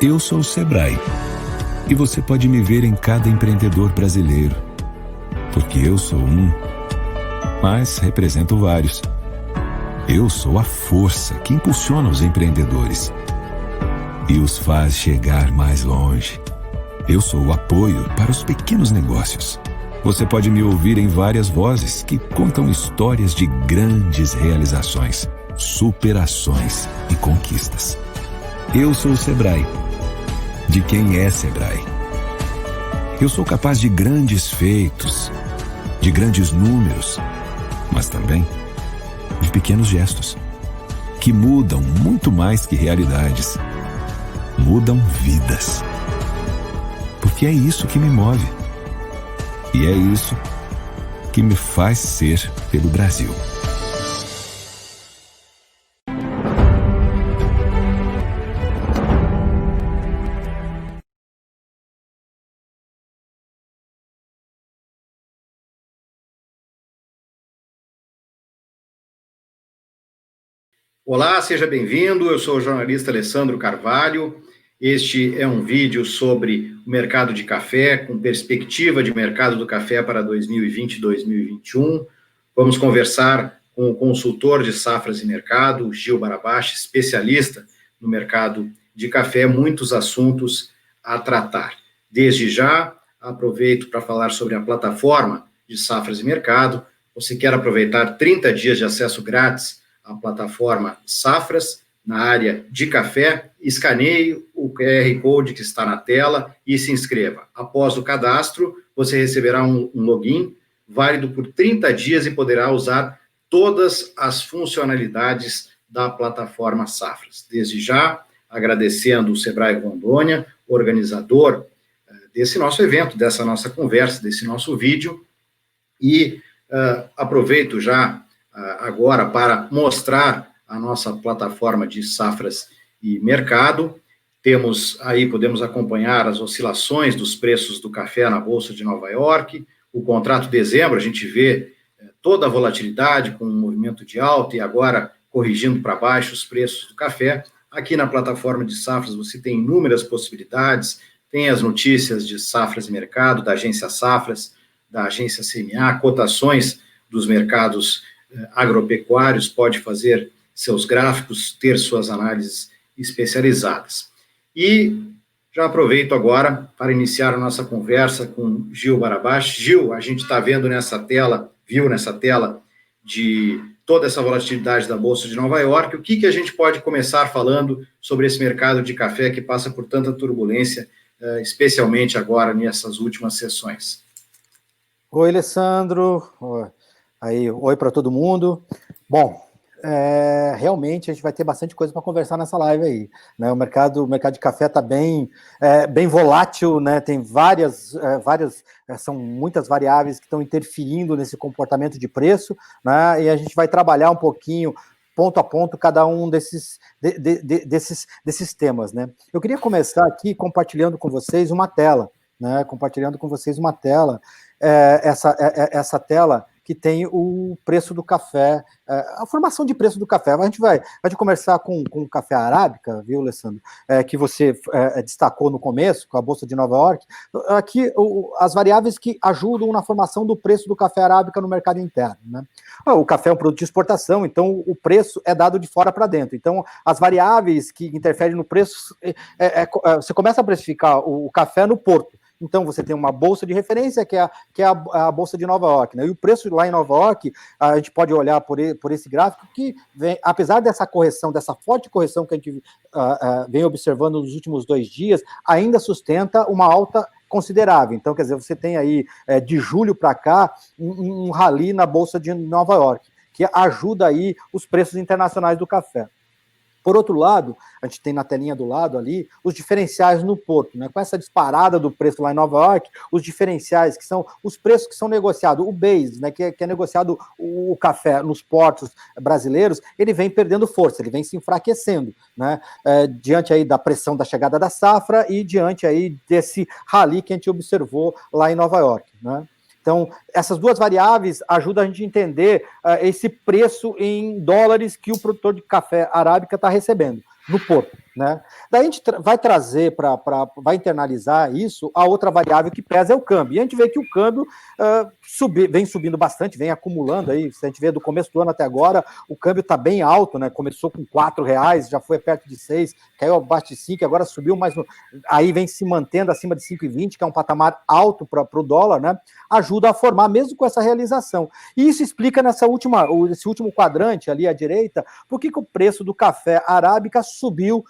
Eu sou o Sebrae e você pode me ver em cada empreendedor brasileiro, porque eu sou um, mas represento vários. Eu sou a força que impulsiona os empreendedores e os faz chegar mais longe. Eu sou o apoio para os pequenos negócios. Você pode me ouvir em várias vozes que contam histórias de grandes realizações, superações e conquistas. Eu sou o Sebrae. De quem é Sebrae? Eu sou capaz de grandes feitos, de grandes números, mas também de pequenos gestos, que mudam muito mais que realidades. Mudam vidas. Porque é isso que me move. E é isso que me faz ser pelo Brasil. Olá, seja bem-vindo. Eu sou o jornalista Alessandro Carvalho. Este é um vídeo sobre o mercado de café, com perspectiva de mercado do café para 2020 e 2021. Vamos conversar com o consultor de safras e mercado, Gil Barabache, especialista no mercado de café, muitos assuntos a tratar. Desde já, aproveito para falar sobre a plataforma de safras e mercado. Você quer aproveitar 30 dias de acesso grátis à plataforma Safras, na área de café, escaneie o QR Code que está na tela e se inscreva. Após o cadastro, você receberá um login válido por 30 dias e poderá usar todas as funcionalidades da plataforma Safras. Desde já, agradecendo o Sebrae Rondônia, organizador desse nosso evento, dessa nossa conversa, desse nosso vídeo, e aproveito já agora para mostrar a nossa plataforma de safras e mercado. Temos aí, podemos acompanhar as oscilações dos preços do café na Bolsa de Nova York, o contrato de dezembro, a gente vê toda a volatilidade com um movimento de alta e agora corrigindo para baixo os preços do café. Aqui na plataforma de safras você tem inúmeras possibilidades, tem as notícias de safras e mercado, da agência Safras, da agência CMA, cotações dos mercados agropecuários, pode fazer seus gráficos, ter suas análises especializadas. E já aproveito agora para iniciar a nossa conversa com Gil Barabache. Gil, a gente está vendo nessa tela, viu nessa tela de toda essa volatilidade da Bolsa de Nova York. O que a gente pode começar falando sobre esse mercado de café que passa por tanta turbulência, especialmente agora nessas últimas sessões? Oi, Alessandro. Oi para todo mundo. Bom, realmente a gente vai ter bastante coisa para conversar nessa live aí, né? O mercado de café está bem volátil, né? Tem são muitas variáveis que estão interferindo nesse comportamento de preço, né? E a gente vai trabalhar um pouquinho, ponto a ponto, cada um desses temas, né? Eu queria começar aqui compartilhando com vocês uma tela, né? Essa tela que tem o preço do café, a formação de preço do café. A gente vai conversar com o café arábica, viu, Alessandro? Que você destacou no começo, com a Bolsa de Nova York. Aqui, as variáveis que ajudam na formação do preço do café arábica no mercado interno, né? O café é um produto de exportação, então o preço é dado de fora para dentro. Então, as variáveis que interferem no preço, você começa a precificar o café no porto. Então, você tem uma bolsa de referência, que é a Bolsa de Nova York, né? E o preço lá em Nova York, a gente pode olhar por esse gráfico, que vem, apesar dessa correção, dessa forte correção que a gente vem observando nos últimos 2 dias, ainda sustenta uma alta considerável. Então, quer dizer, você tem aí, de julho para cá, um rally na Bolsa de Nova York, que ajuda aí os preços internacionais do café. Por outro lado, a gente tem na telinha do lado ali os diferenciais no porto, né? Com essa disparada do preço lá em Nova York, os diferenciais, que são os preços que são negociados, o base, né? Que é negociado o café nos portos brasileiros, ele vem perdendo força, ele vem se enfraquecendo, né? Diante aí da pressão da chegada da safra e diante aí desse rally que a gente observou lá em Nova York, né? Então, essas duas variáveis ajudam a gente a entender esse preço em dólares que o produtor de café arábica está recebendo no porto. né? Daí a gente vai trazer vai internalizar isso, a outra variável que pesa é o câmbio. E a gente vê que o câmbio vem subindo bastante, vem acumulando aí. Se a gente vê do começo do ano até agora, o câmbio está bem alto, né? Começou com R$4, já foi perto de 6, caiu abaixo de 5, agora subiu mais. Aí vem se mantendo acima de 5,20, que é um patamar alto para o dólar, né? Ajuda a formar, mesmo com essa realização. E isso explica esse último quadrante ali à direita, por que o preço do café arábica subiu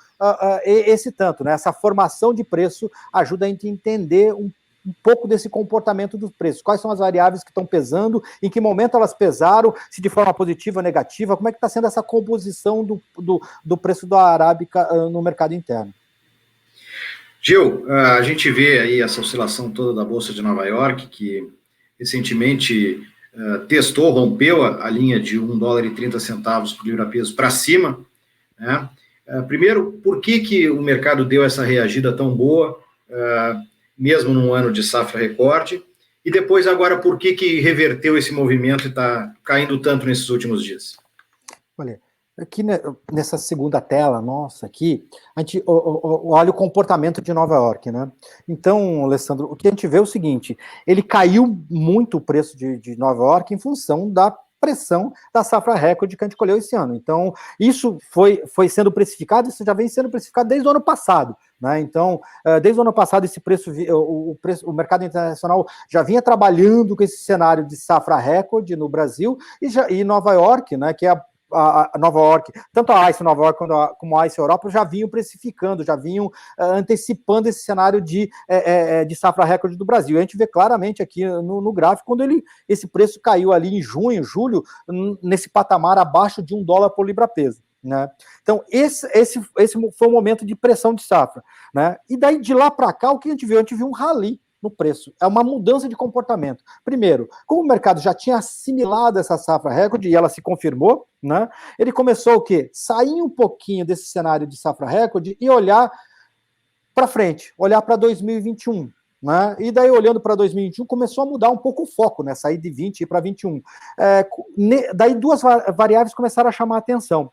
esse tanto, né? Essa formação de preço ajuda a gente a entender um pouco desse comportamento dos preços. Quais são as variáveis que estão pesando, em que momento elas pesaram, se de forma positiva ou negativa, como é que está sendo essa composição do preço da arábica no mercado interno. Gil, a gente vê aí essa oscilação toda da Bolsa de Nova York, que recentemente rompeu a linha de $1,30 por libra-peso para cima, né? Primeiro, por que o mercado deu essa reagida tão boa, mesmo num ano de safra recorde? E depois, agora, por que reverteu esse movimento e está caindo tanto nesses últimos dias? Olha, aqui nessa segunda tela nossa aqui, a gente olha o comportamento de Nova York, né? Então, Alessandro, o que a gente vê é o seguinte, ele caiu muito o preço de Nova York em função da pressão da safra recorde que a gente colheu esse ano. Então, isso foi sendo precificado, isso já vem sendo precificado desde o ano passado, né? Então, desde o ano passado, esse preço, o mercado internacional já vinha trabalhando com esse cenário de safra recorde no Brasil e Nova York, né, que é a Nova York, tanto a ICE Nova York como a ICE Europa já vinham precificando, já vinham antecipando esse cenário de safra recorde do Brasil. E a gente vê claramente aqui no gráfico, quando esse preço caiu ali em junho, julho, nesse patamar abaixo de $1 por libra-peso, né? Então, esse foi o momento de pressão de safra, né? E daí, de lá para cá, o que a gente viu? A gente viu um rally no preço. É uma mudança de comportamento. Primeiro, como o mercado já tinha assimilado essa safra recorde e ela se confirmou, né? Ele começou o quê? Sair um pouquinho desse cenário de safra recorde e olhar para frente, olhar para 2021. Né? E daí, olhando para 2021, começou a mudar um pouco o foco, né? Sair de 20 para 21. Daí, duas variáveis começaram a chamar a atenção.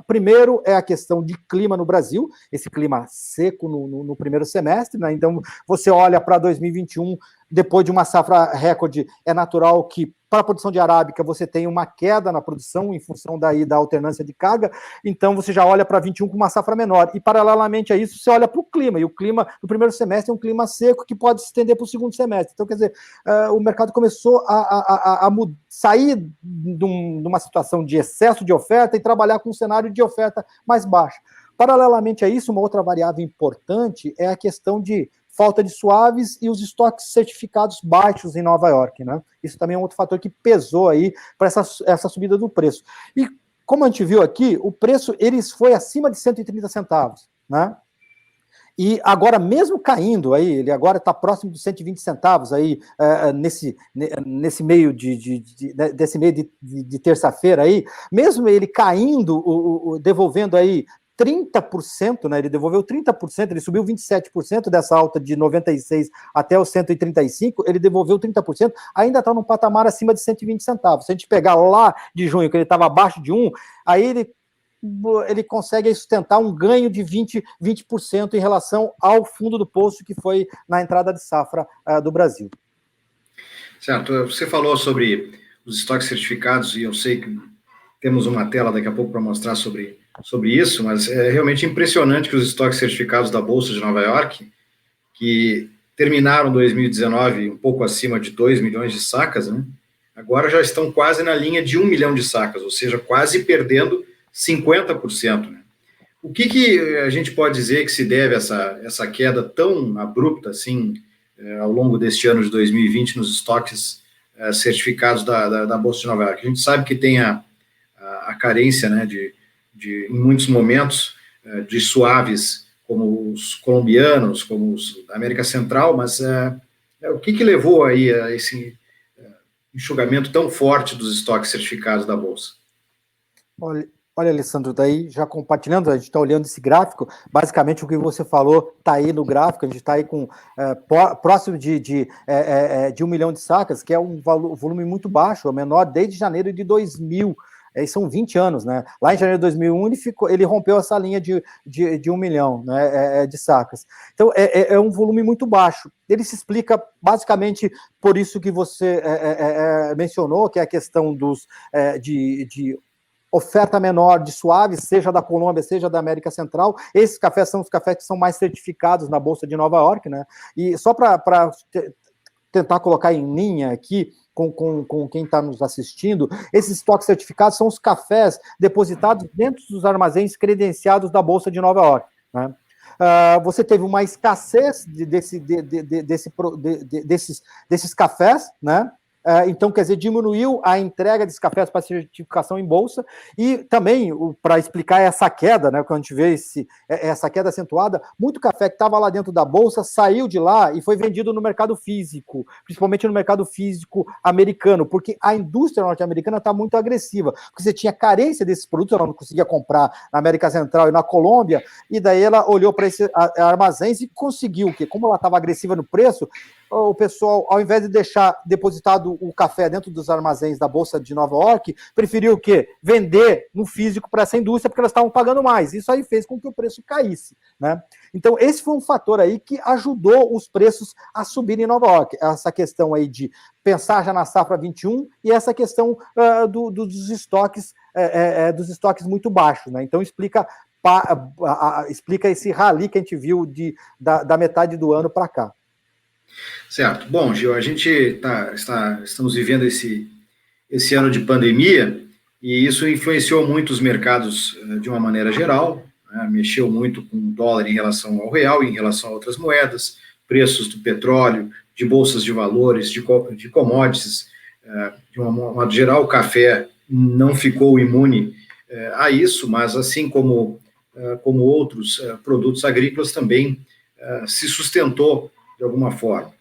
Primeiro é a questão de clima no Brasil, esse clima seco no primeiro semestre, né? Então você olha para 2021, depois de uma safra recorde, é natural que para a produção de arábica você tem uma queda na produção em função da alternância de carga, então você já olha para 21 com uma safra menor, e paralelamente a isso você olha para o clima, e o clima do primeiro semestre é um clima seco que pode se estender para o segundo semestre. Então, quer dizer, o mercado começou a sair de uma situação de excesso de oferta e trabalhar com um cenário de oferta mais baixa. Paralelamente a isso, uma outra variável importante é a questão de falta de suaves e os estoques certificados baixos em Nova York, né? Isso também é um outro fator que pesou aí para essa subida do preço. E como a gente viu aqui, o preço foi acima de 130 centavos, né? E agora, mesmo caindo aí, ele agora está próximo dos 120 centavos aí, nesse meio desse meio de terça-feira aí, mesmo ele caindo, devolvendo aí 30%, né? Ele devolveu 30%, ele subiu 27% dessa alta de 96 até os 135, ele devolveu 30%, ainda está num patamar acima de 120 centavos. Se a gente pegar lá de junho, que ele estava abaixo de 1, aí ele consegue sustentar um ganho de 20% em relação ao fundo do poço que foi na entrada de safra do Brasil. Certo, você falou sobre os estoques certificados, e eu sei que temos uma tela daqui a pouco para mostrar sobre isso, mas é realmente impressionante que os estoques certificados da Bolsa de Nova York, que terminaram 2019 um pouco acima de 2 milhões de sacas, né, agora já estão quase na linha de 1 milhão de sacas, ou seja, quase perdendo 50%. Né? O que a gente pode dizer que se deve a essa queda tão abrupta assim, ao longo deste ano de 2020 nos estoques certificados da Bolsa de Nova York? A gente sabe que tem a carência, né, em muitos momentos, de suaves, como os colombianos, como os da América Central, mas o que levou aí a esse enxugamento tão forte dos estoques certificados da Bolsa? Olha, Alessandro, daí já compartilhando, a gente está olhando esse gráfico, basicamente o que você falou está aí no gráfico, a gente está aí com próximo de 1 milhão de sacas, que é um volume muito baixo, o menor desde janeiro de 2000, e são 20 anos, né? Lá em janeiro de 2001 ele rompeu essa linha de 1 milhão, né, de sacas. Então é um volume muito baixo. Ele se explica basicamente por isso que você mencionou, que é a questão de oferta menor de suaves, seja da Colômbia, seja da América Central. Esses cafés são os cafés que são mais certificados na Bolsa de Nova York, né? E só para tentar colocar em linha aqui com quem está nos assistindo, esses estoques certificados são os cafés depositados dentro dos armazéns credenciados da Bolsa de Nova York, né? Você teve uma escassez desses cafés, né? Então, quer dizer, diminuiu a entrega desses cafés para certificação em bolsa, e também, para explicar essa queda, né, quando a gente vê essa queda acentuada, muito café que estava lá dentro da bolsa saiu de lá e foi vendido no mercado físico, principalmente no mercado físico americano, porque a indústria norte-americana está muito agressiva, porque você tinha carência desses produtos, ela não conseguia comprar na América Central e na Colômbia, e daí ela olhou para esses armazéns e conseguiu, que como ela estava agressiva no preço, o pessoal, ao invés de deixar depositado o café dentro dos armazéns da Bolsa de Nova York, preferiu o quê? Vender no físico para essa indústria, porque elas estavam pagando mais. Isso aí fez com que o preço caísse, né? Então, esse foi um fator aí que ajudou os preços a subir em Nova York. Essa questão aí de pensar já na safra 21 e essa questão dos estoques muito baixos, né? Então, explica esse rally que a gente viu da metade do ano para cá. Certo. Bom, Gil, a gente estamos vivendo esse ano de pandemia, e isso influenciou muito os mercados de uma maneira geral, né? Mexeu muito com o dólar em relação ao real, em relação a outras moedas, preços do petróleo, de bolsas de valores, de commodities, de uma modo geral. O café não ficou imune a isso, mas assim como outros produtos agrícolas também se sustentou de alguma forma.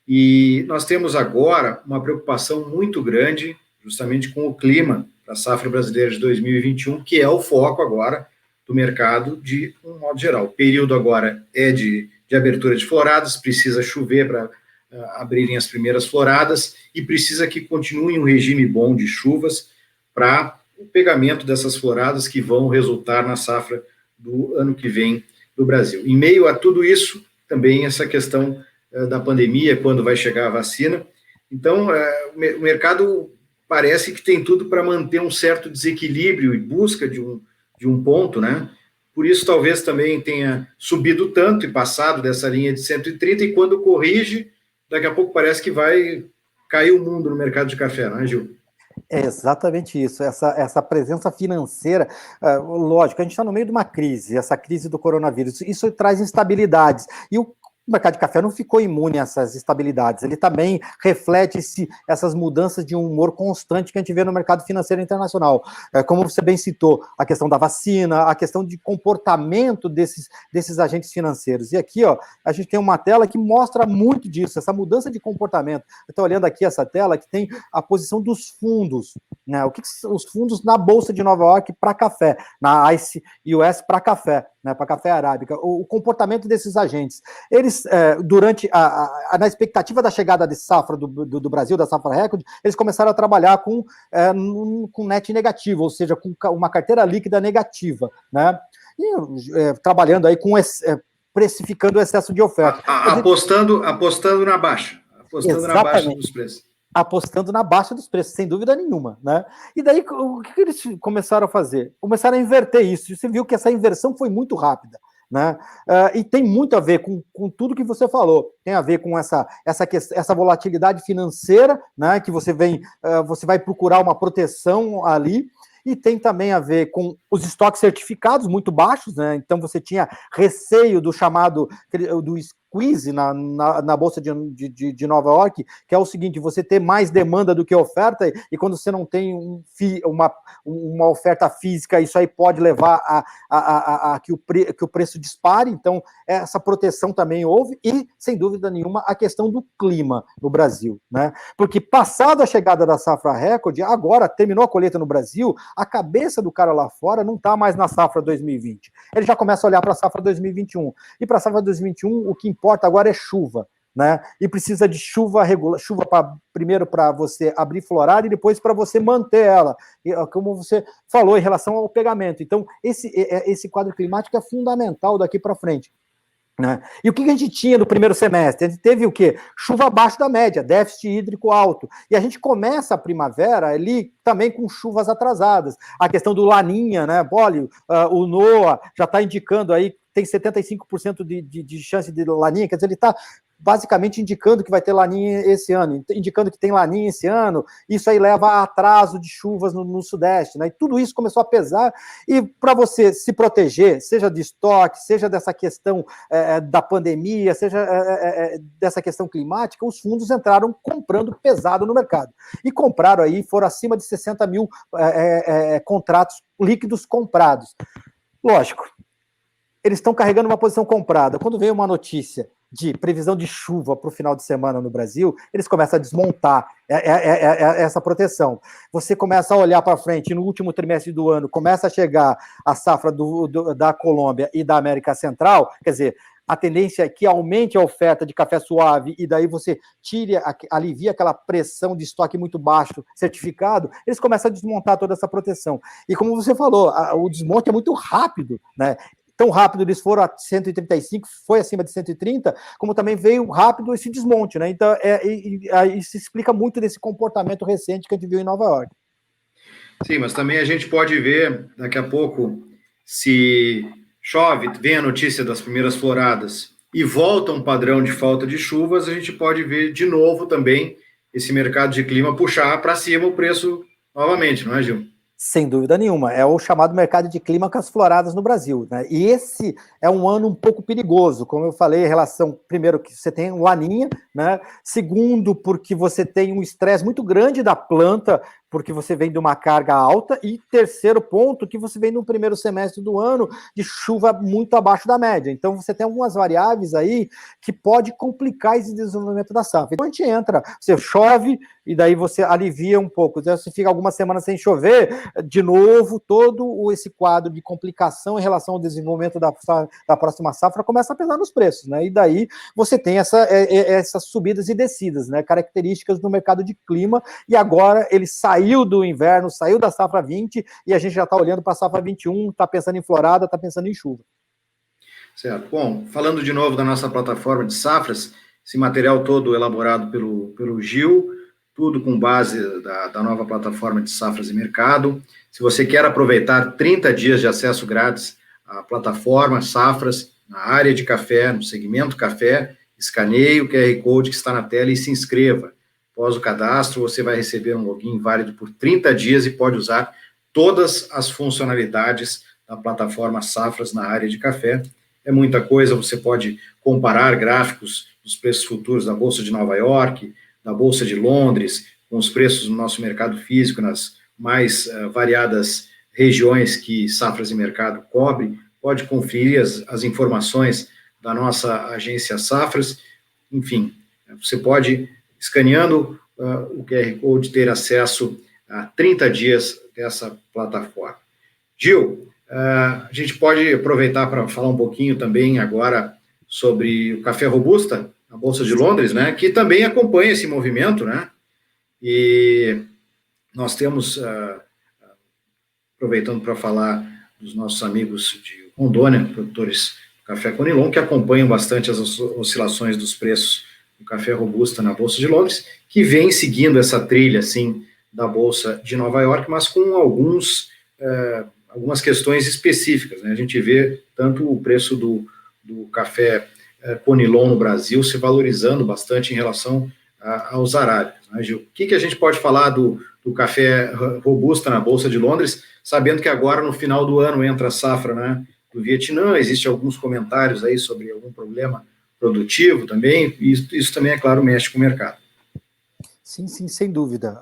E nós temos agora uma preocupação muito grande, justamente com o clima da safra brasileira de 2021, que é o foco agora do mercado de um modo geral. O período agora é de abertura de floradas, precisa chover para abrirem as primeiras floradas, e precisa que continue um regime bom de chuvas para o pegamento dessas floradas que vão resultar na safra do ano que vem do Brasil. Em meio a tudo isso, também essa questão da pandemia, quando vai chegar a vacina. Então, o mercado parece que tem tudo para manter um certo desequilíbrio e busca de um ponto, né? Por isso, talvez também tenha subido tanto e passado dessa linha de 130, e quando corrige, daqui a pouco parece que vai cair o mundo no mercado de café, não é, Gil? É exatamente isso, essa presença financeira, lógico, a gente está no meio de uma crise, essa crise do coronavírus, isso traz instabilidades, e o mercado de café não ficou imune a essas instabilidades, ele também reflete essas mudanças de um humor constante que a gente vê no mercado financeiro internacional. Como você bem citou, a questão da vacina, a questão de comportamento desses agentes financeiros. E aqui, ó, a gente tem uma tela que mostra muito disso, essa mudança de comportamento. Eu estou olhando aqui essa tela que tem a posição dos fundos, né? O que os fundos na Bolsa de Nova York para café, na ICE US para café, né, para café arábica, o comportamento desses agentes. Eles, na expectativa da chegada de safra do Brasil, da safra recorde, eles começaram a trabalhar com net negativo, ou seja, com uma carteira líquida negativa, né, e trabalhando aí precificando o excesso de oferta. Apostando na baixa. Apostando Exatamente. Na baixa dos preços. Apostando na baixa dos preços, sem dúvida nenhuma, né? E daí, o que eles começaram a fazer? Começaram a inverter isso. Você viu que essa inversão foi muito rápida, né? E tem muito a ver com tudo que você falou. Tem a ver com essa volatilidade financeira, né? Que você vai procurar uma proteção ali. E tem também a ver com os estoques certificados muito baixos, né? Então você tinha receio do chamado do squeeze na Bolsa de Nova York, que é o seguinte: você ter mais demanda do que oferta, e quando você não tem uma oferta física, isso aí pode levar a que o preço dispare. Então, essa proteção também houve, e, sem dúvida nenhuma, a questão do clima no Brasil, né? Porque, passado a chegada da safra recorde, agora terminou a colheita no Brasil, a cabeça do cara lá fora não está mais na safra 2020. Ele já começa a olhar para a safra 2021. E para a safra 2021, o que importa agora é chuva. né? E precisa de chuva regular, chuva primeiro para você abrir florada e depois para você manter ela, como você falou em relação ao pegamento. Então, esse quadro climático é fundamental daqui para frente. Né? E o que a gente tinha no primeiro semestre? A gente teve o quê? Chuva abaixo da média, déficit hídrico alto. E a gente começa a primavera ali também com chuvas atrasadas. A questão do Laninha, né? Olha, o NOAA já está indicando aí, tem 75% de chance de Laninha, quer dizer, ele está basicamente indicando que vai ter Laninha esse ano, indicando que tem Laninha esse ano, isso aí leva a atraso de chuvas no Sudeste, né? E tudo isso começou a pesar, e para você se proteger, seja de estoque, seja dessa questão da pandemia, seja dessa questão climática, os fundos entraram comprando pesado no mercado. E compraram aí, foram acima de 60 mil contratos líquidos comprados. Lógico, eles estão carregando uma posição comprada. Quando veio uma notícia de previsão de chuva para o final de semana no Brasil, eles começam a desmontar essa proteção. Você começa a olhar para frente, no último trimestre do ano, começa a chegar a safra da Colômbia e da América Central, quer dizer, a tendência é que aumente a oferta de café suave e daí você alivia aquela pressão de estoque muito baixo certificado, eles começam a desmontar toda essa proteção. E como você falou, o desmonte é muito rápido, né? Tão rápido eles foram a 135, foi acima de 130, como também veio rápido esse desmonte, né? Então, isso explica muito desse comportamento recente que a gente viu em Nova York. Sim, mas também a gente pode ver, daqui a pouco, se chove, vem a notícia das primeiras floradas e volta um padrão de falta de chuvas, a gente pode ver de novo também esse mercado de clima puxar para cima o preço novamente, não é, Gil? Sem dúvida nenhuma, é o chamado mercado de clima com as floradas no Brasil, né? E esse é um ano um pouco perigoso, como eu falei, em relação, primeiro, que você tem um Laninha, né? Segundo, porque você tem um estresse muito grande da planta, porque você vem de uma carga alta, e terceiro ponto, que você vem no primeiro semestre do ano de chuva muito abaixo da média. Então você tem algumas variáveis aí que pode complicar esse desenvolvimento da safra. Então a gente entra, você chove, e daí você alivia um pouco. Então, você fica algumas semanas sem chover, de novo, todo esse quadro de complicação em relação ao desenvolvimento da próxima safra começa a pesar nos preços, né? E daí você tem essas subidas e descidas, né? Características do mercado de clima, e agora ele saiu do inverno, saiu da safra 20, e a gente já está olhando para a safra 21, está pensando em florada, está pensando em chuva. Certo. Bom, falando de novo da nossa plataforma de safras, esse material todo elaborado pelo Gil, tudo com base da nova plataforma de safras e mercado. Se você quer aproveitar 30 dias de acesso grátis à plataforma Safras, na área de café, no segmento café, escaneie o QR Code que está na tela e se inscreva. Após o cadastro, você vai receber um login válido por 30 dias e pode usar todas as funcionalidades da plataforma Safras na área de café. É muita coisa, você pode comparar gráficos dos preços futuros da Bolsa de Nova York, da Bolsa de Londres, com os preços no nosso mercado físico, nas mais variadas regiões que Safras e Mercado cobre. Pode conferir as informações da nossa agência Safras. Enfim, você pode, escaneando o QR Code, ter acesso a 30 dias dessa plataforma. Gil, a gente pode aproveitar para falar um pouquinho também agora sobre o café robusta, a Bolsa de Londres, né, que também acompanha esse movimento, né, e nós temos, aproveitando para falar dos nossos amigos de Rondônia, produtores do café Conilon, que acompanham bastante as oscilações dos preços do café robusta na Bolsa de Londres, que vem seguindo essa trilha, assim, da Bolsa de Nova York, mas com algumas questões específicas, né, a gente vê tanto o preço do café Conilon no Brasil se valorizando bastante em relação aos arábicos, né, Gil? O que a gente pode falar do café robusta na Bolsa de Londres, sabendo que agora, no final do ano, entra a safra, né, do Vietnã, existem alguns comentários aí sobre algum problema produtivo também, e isso também, é claro, mexe com o mercado. Sim, sem dúvida.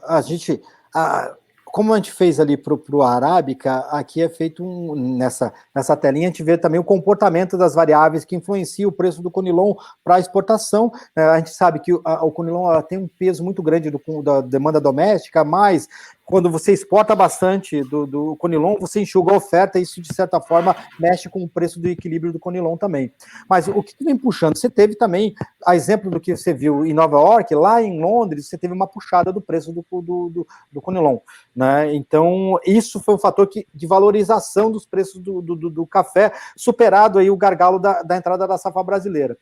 Como a gente fez ali para o Arábica, aqui é feito nessa telinha, a gente vê também o comportamento das variáveis que influenciam o preço do Conilon para a exportação. A gente sabe que o Conilon tem um peso muito grande da demanda doméstica, mas quando você exporta bastante do Conilon, você enxuga a oferta, e isso, de certa forma, mexe com o preço do equilíbrio do Conilon também. Mas o que vem puxando? Você teve também, a exemplo do que você viu em Nova York, lá em Londres, você teve uma puxada do preço do Conilon, né? Então, isso foi um fator de valorização dos preços do café, superado aí o gargalo da entrada da safra brasileira.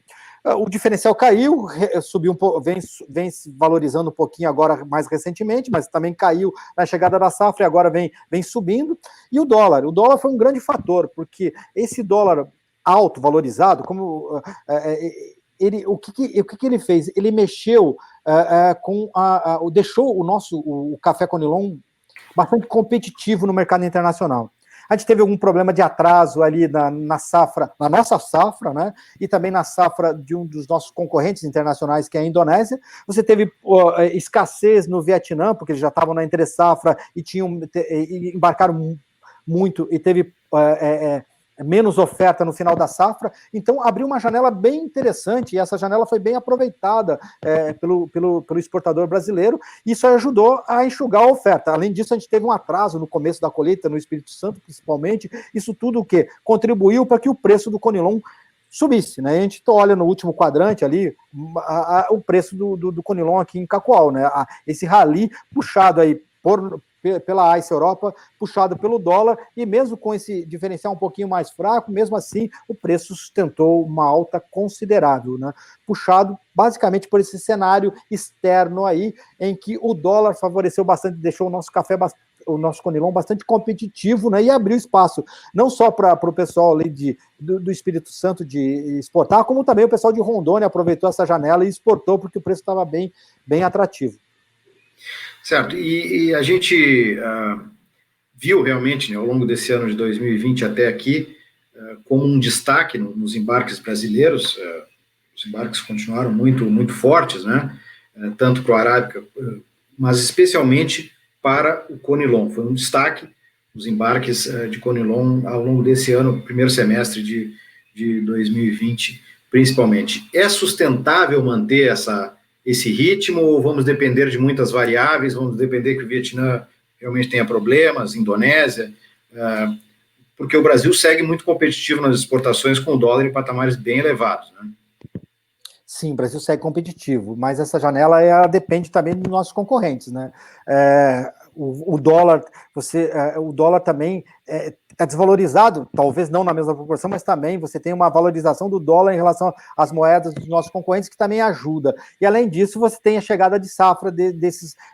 O diferencial caiu, subiu vem se valorizando um pouquinho agora mais recentemente, mas também caiu na chegada da safra e agora vem subindo. E o dólar foi um grande fator, porque esse dólar alto, valorizado, como o que ele fez? Ele mexeu deixou o café Conilon bastante competitivo no mercado internacional. A gente teve algum problema de atraso ali na safra, na nossa safra, né? E também na safra de um dos nossos concorrentes internacionais, que é a Indonésia. Você teve escassez no Vietnã, porque eles já estavam na entre-safra e embarcaram muito, e teve menos oferta no final da safra. Então, abriu uma janela bem interessante, e essa janela foi bem aproveitada pelo exportador brasileiro, e isso ajudou a enxugar a oferta. Além disso, a gente teve um atraso no começo da colheita, no Espírito Santo, principalmente. Isso tudo o quê? Contribuiu para que o preço do Conilon subisse, né? A gente olha no último quadrante ali, o preço do Conilon aqui em Cacoal, né? Esse rally puxado aí pela ICE Europa, puxado pelo dólar, e mesmo com esse diferencial um pouquinho mais fraco, mesmo assim, o preço sustentou uma alta considerável, né? Puxado basicamente por esse cenário externo aí, em que o dólar favoreceu bastante, deixou o nosso café, o nosso Conilon bastante competitivo, né? E abriu espaço não só para o pessoal ali do Espírito Santo de exportar, como também o pessoal de Rondônia aproveitou essa janela e exportou, porque o preço estava bem atrativo. Certo, e a gente viu realmente, né, ao longo desse ano de 2020 até aqui, como um destaque nos embarques brasileiros. Os embarques continuaram muito fortes, né, tanto para o Arábica, mas especialmente para o Conilon. Foi um destaque os embarques de Conilon ao longo desse ano, primeiro semestre de 2020, principalmente. É sustentável manter esse ritmo, ou vamos depender de muitas variáveis, vamos depender que o Vietnã realmente tenha problemas, Indonésia, porque o Brasil segue muito competitivo nas exportações com o dólar em patamares bem elevados, né? Sim, o Brasil segue competitivo, mas essa janela ela depende também dos nossos concorrentes, né? O dólar também é desvalorizado, talvez não na mesma proporção, mas também você tem uma valorização do dólar em relação às moedas dos nossos concorrentes, que também ajuda. E além disso, você tem a chegada de safra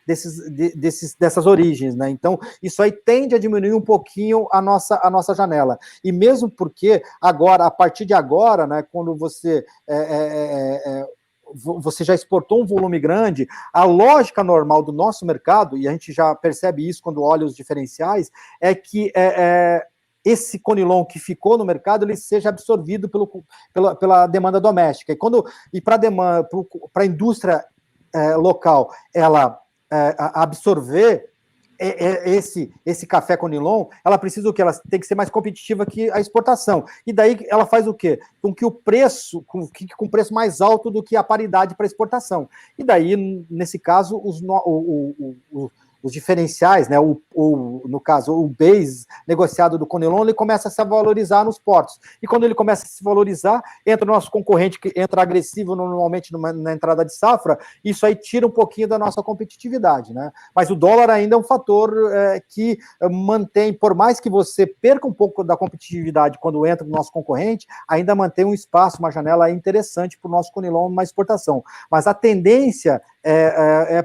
dessas origens, né? Então, isso aí tende a diminuir um pouquinho a nossa janela. E mesmo porque agora, a partir de agora, né, quando você já exportou um volume grande, a lógica normal do nosso mercado, e a gente já percebe isso quando olha os diferenciais, é que esse Conilon que ficou no mercado, ele seja absorvido pela demanda doméstica. E para a indústria local, ela absorver esse café Conilon, ela precisa o quê? Ela tem que ser mais competitiva que a exportação. E daí ela faz o quê? Com que o preço, com preço mais alto do que a paridade para exportação. E daí, nesse caso, os diferenciais, né, no caso, o base negociado do Conilon, ele começa a se valorizar nos portos. E quando ele começa a se valorizar, entra o nosso concorrente, que entra agressivo normalmente na entrada de safra, isso aí tira um pouquinho da nossa competitividade, né? Mas o dólar ainda é um fator que mantém, por mais que você perca um pouco da competitividade quando entra no nosso concorrente, ainda mantém um espaço, uma janela interessante para o nosso Conilon numa exportação. Mas a tendência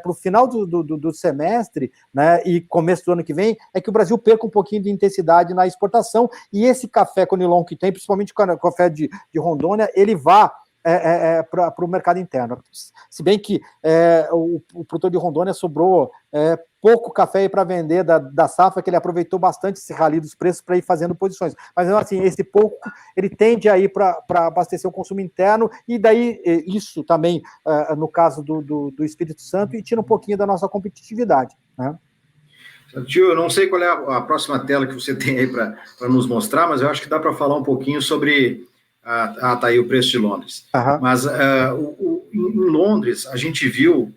para o final do semestre, né, e começo do ano que vem, é que o Brasil perca um pouquinho de intensidade na exportação, e esse café Conilon que tem, principalmente o café de Rondônia, ele vá para o mercado interno. Se bem que o produtor de Rondônia sobrou pouco café para vender da safra, que ele aproveitou bastante esse rally dos preços para ir fazendo posições. Mas, assim, esse pouco, ele tende a ir para abastecer o consumo interno, e daí isso também, no caso do Espírito Santo, e tira um pouquinho da nossa competitividade, né? Tio, eu não sei qual é a próxima tela que você tem aí para nos mostrar, mas eu acho que dá para falar um pouquinho sobre... tá aí o preço de Londres. Uhum. Mas em Londres, a gente viu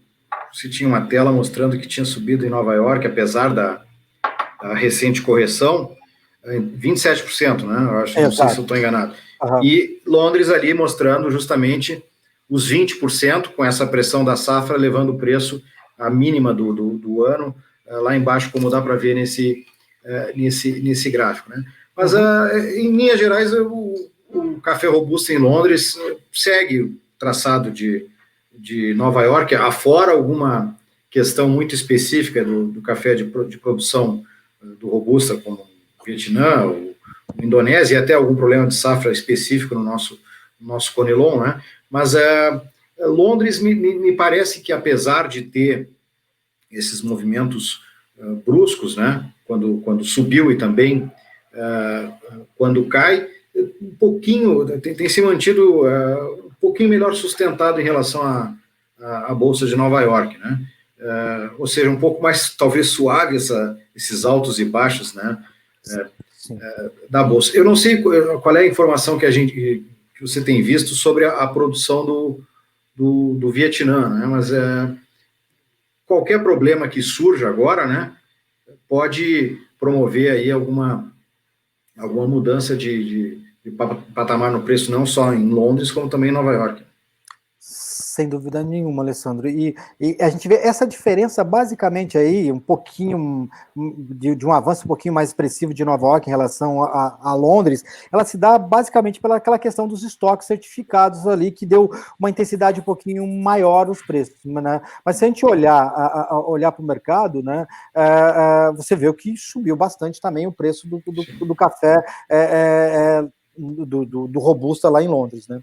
se tinha uma tela mostrando que tinha subido em Nova York, apesar da recente correção, 27%, né? Eu acho, não sei se eu estou enganado. Uhum. E Londres ali mostrando justamente os 20%, com essa pressão da safra, levando o preço à mínima do ano, lá embaixo, como dá para ver nesse gráfico, né? Mas, em linhas gerais, o café robusto em Londres segue o traçado de Nova York, afora alguma questão muito específica do café de produção do robusta, como o Vietnã, o Indonésia, e até algum problema de safra específico no nosso Conilon, né? Mas Londres me parece que, apesar de ter esses movimentos bruscos, né? Quando subiu e também quando cai, um pouquinho, tem se mantido um pouquinho melhor sustentado em relação à Bolsa de Nova York, né? Ou seja, um pouco mais, talvez, suave esses altos e baixos, né? Da Bolsa. Eu não sei qual é a informação que você tem visto sobre a produção do Vietnã, né? Mas qualquer problema que surja agora, né, pode promover aí alguma mudança de patamar no preço, não só em Londres, como também em Nova York. Sem dúvida nenhuma, Alessandro. E a gente vê essa diferença basicamente aí, um pouquinho de um avanço um pouquinho mais expressivo de Nova York em relação a Londres, ela se dá basicamente pelaquela questão dos estoques certificados ali, que deu uma intensidade um pouquinho maior nos preços, né? Mas se a gente olhar para o mercado, né, você vê que subiu bastante também o preço do café do Robusta lá em Londres, né?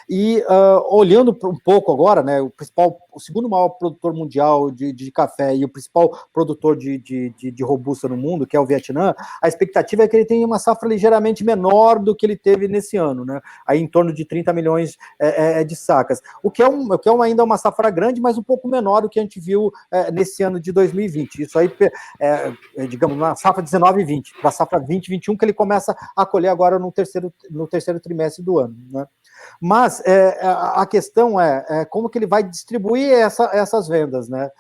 E olhando um pouco agora, né, o segundo maior produtor mundial de café e o principal produtor de Robusta no mundo, que é o Vietnã, a expectativa é que ele tenha uma safra ligeiramente menor do que ele teve nesse ano, né? Aí em torno de 30 milhões de sacas, o que é ainda uma safra grande, mas um pouco menor do que a gente viu nesse ano de 2020. Isso aí, digamos, na safra 19 e 20, para a safra 2021, que ele começa a colher agora no terceiro trimestre do ano, né? Mas a questão é como que ele vai distribuir essas vendas, né?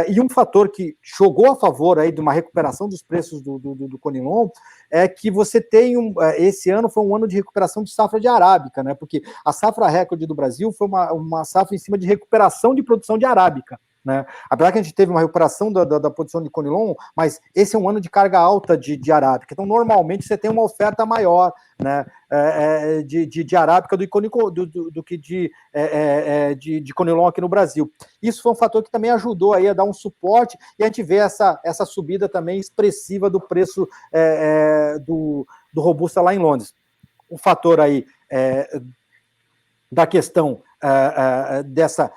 E um fator que jogou a favor aí de uma recuperação dos preços do Conilon é que você tem esse ano foi um ano de recuperação de safra de arábica, né? Porque a safra recorde do Brasil foi uma safra em cima de recuperação de produção de arábica, né? Apesar que a gente teve uma recuperação da produção de Conilon, mas esse é um ano de carga alta de arábica. Então, normalmente, você tem uma oferta maior, né, de arábica do que de Conilon aqui no Brasil. Isso foi um fator que também ajudou aí a dar um suporte, e a gente vê essa subida também expressiva do preço do Robusta lá em Londres. Um fator aí da questão dessa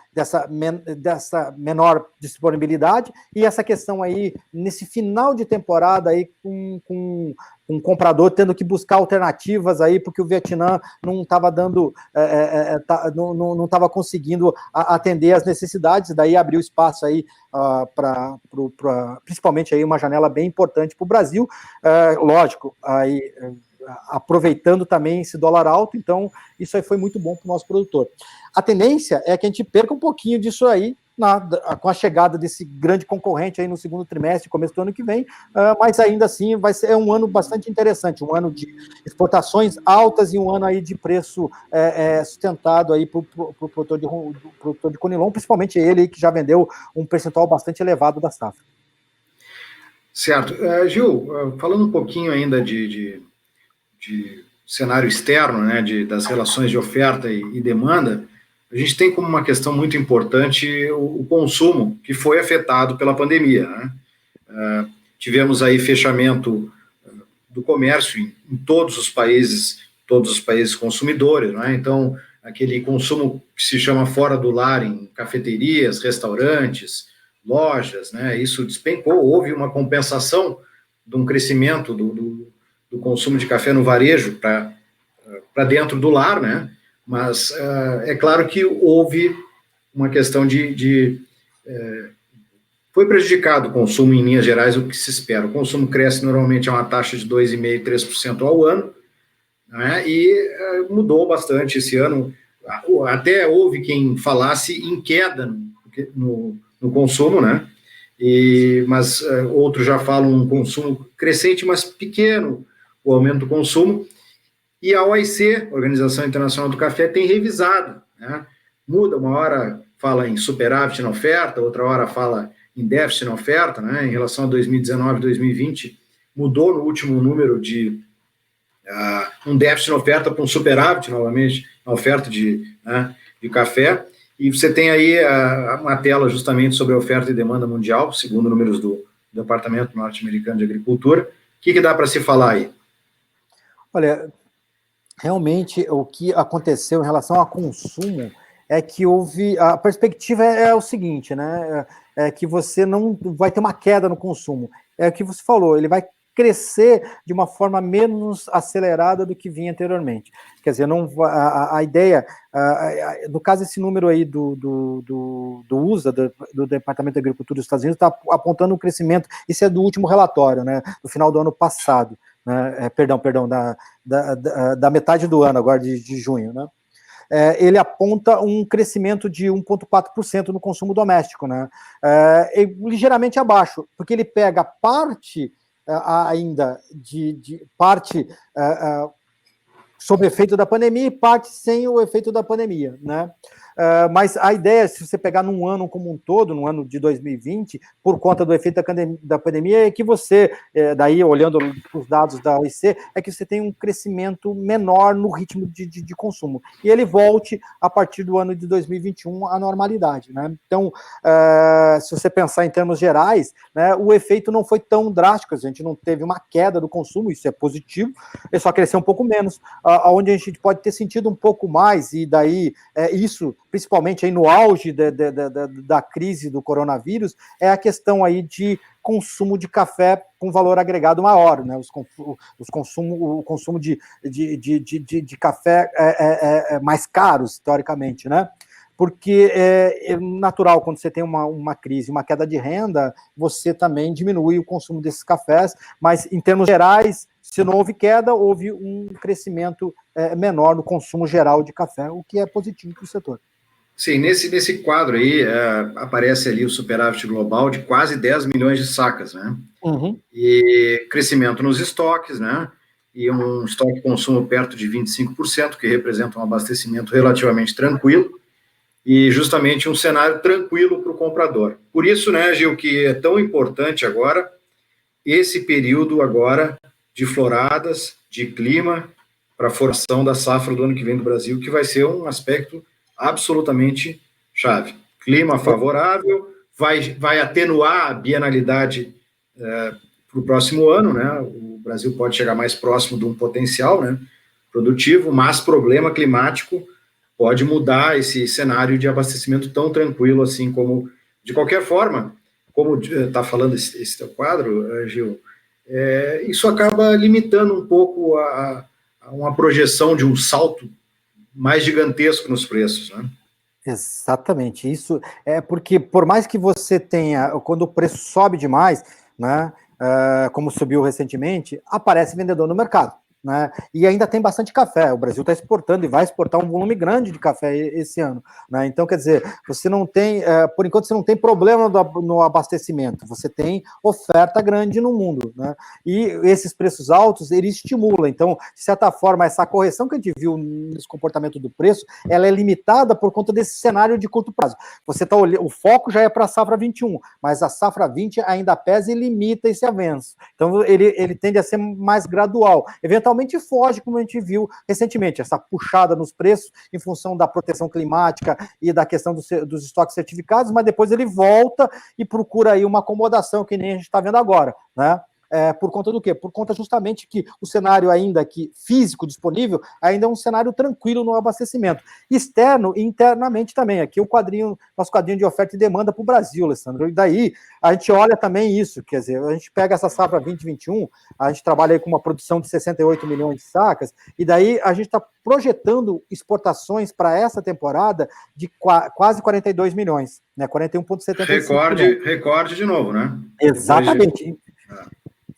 menor disponibilidade, e essa questão aí, nesse final de temporada aí, com um comprador tendo que buscar alternativas aí, porque o Vietnã não estava dando, não estava conseguindo atender as necessidades, daí abriu espaço aí para principalmente aí uma janela bem importante para o Brasil, lógico, aí aproveitando também esse dólar alto, então isso aí foi muito bom para o nosso produtor. A tendência é que a gente perca um pouquinho disso aí com a chegada desse grande concorrente aí no segundo trimestre, começo do ano que vem, mas ainda assim vai ser um ano bastante interessante, um ano de exportações altas e um ano aí de preço sustentado aí para o produtor de Conilon, principalmente ele que já vendeu um percentual bastante elevado da safra. Certo. Gil, falando um pouquinho ainda de cenário externo, né, das relações de oferta e demanda, a gente tem como uma questão muito importante o consumo, que foi afetado pela pandemia, né? Tivemos aí fechamento do comércio em todos os países consumidores, né? Então, aquele consumo que se chama fora do lar, em cafeterias, restaurantes, lojas, né? Isso despencou, houve uma compensação de um crescimento do consumo de café no varejo para dentro do lar, né? Mas é claro que houve uma questão foi prejudicado o consumo em linhas gerais, o que se espera. O consumo cresce normalmente a uma taxa de 2,5%, 3% ao ano, né? E mudou bastante esse ano. Até houve quem falasse em queda no consumo, né? Mas outros já falam um consumo crescente, mas pequeno, o aumento do consumo. E a OIC, Organização Internacional do Café, tem revisado, né? Muda, uma hora fala em superávit na oferta, outra hora fala em déficit na oferta, né? Em relação a 2019 e 2020, mudou no último número de um déficit na oferta para um superávit, novamente, na oferta de café. E você tem aí uma tela justamente sobre a oferta e demanda mundial, segundo números do Departamento Norte-Americano de Agricultura. O que dá para se falar aí? Olha, realmente o que aconteceu em relação ao consumo é que houve... A perspectiva é o seguinte, né? É que você não vai ter uma queda no consumo. É o que você falou, ele vai crescer de uma forma menos acelerada do que vinha anteriormente. Quer dizer, não, a ideia, no caso, esse número aí do USA, do Departamento de Agricultura dos Estados Unidos, está apontando um crescimento, isso é do último relatório, né, do final do ano passado, né, perdão, da metade do ano, agora de junho, né. Ele aponta um crescimento de 1,4% no consumo doméstico, né, ligeiramente abaixo, porque ele pega parte ainda de parte sob efeito da pandemia e parte sem o efeito da pandemia, né? Mas a ideia, se você pegar num ano como um todo, no ano de 2020, por conta do efeito da pandemia, é que você, daí olhando os dados da OIC, é que você tem um crescimento menor no ritmo de consumo. E ele volte, a partir do ano de 2021, à normalidade, né? Então, se você pensar em termos gerais, né, o efeito não foi tão drástico, a gente não teve uma queda do consumo, isso é positivo, ele só cresceu um pouco menos, onde a gente pode ter sentido um pouco mais, e daí isso, principalmente aí no auge da crise do coronavírus, é a questão aí de consumo de café com valor agregado maior, né? O consumo de café mais caros, teoricamente, né? Porque é natural, quando você tem uma crise, uma queda de renda, você também diminui o consumo desses cafés, mas em termos gerais, se não houve queda, houve um crescimento menor no consumo geral de café, o que é positivo para o setor. Sim, nesse quadro aí aparece ali o superávit global de quase 10 milhões de sacas, né? Uhum. E crescimento nos estoques, né? E um estoque de consumo perto de 25%, que representa um abastecimento relativamente tranquilo, e justamente um cenário tranquilo para o comprador. Por isso, né, Gil, que é tão importante agora, esse período agora de floradas, de clima, para a formação da safra do ano que vem do Brasil, que vai ser um aspecto absolutamente chave. Clima favorável, vai atenuar a bienalidade para o próximo ano, né? O Brasil pode chegar mais próximo de um potencial, né, produtivo, mas problema climático pode mudar esse cenário de abastecimento tão tranquilo assim como, de qualquer forma, como está falando esse teu quadro, Gil, isso acaba limitando um pouco a uma projeção de um salto mais gigantesco nos preços, né? Exatamente, isso é porque por mais que você tenha, quando o preço sobe demais, né, como subiu recentemente, aparece vendedor no mercado, né, e ainda tem bastante café, o Brasil está exportando e vai exportar um volume grande de café esse ano, né, então quer dizer, você não tem, por enquanto você não tem problema no abastecimento, você tem oferta grande no mundo, né, e esses preços altos, eles estimulam, então, de certa forma, essa correção que a gente viu nesse comportamento do preço, ela é limitada por conta desse cenário de curto prazo, você tá olhando, o foco já é para a safra 21, mas a safra 20 ainda pesa e limita esse avanço, então ele tende a ser mais gradual, eventualmente foge, como a gente viu recentemente, essa puxada nos preços em função da proteção climática e da questão dos estoques certificados, mas depois ele volta e procura aí uma acomodação, que nem a gente está vendo agora, né? Por conta do quê? Por conta justamente que o cenário ainda que físico disponível ainda é um cenário tranquilo no abastecimento. Externo e internamente também. Aqui o nosso quadrinho de oferta e demanda para o Brasil, Alessandro. E daí a gente olha também isso, quer dizer, a gente pega essa safra 2021, a gente trabalha aí com uma produção de 68 milhões de sacas, e daí a gente está projetando exportações para essa temporada de quase 42 milhões, né? 41,75 milhões. Recorde de novo, né? Exatamente.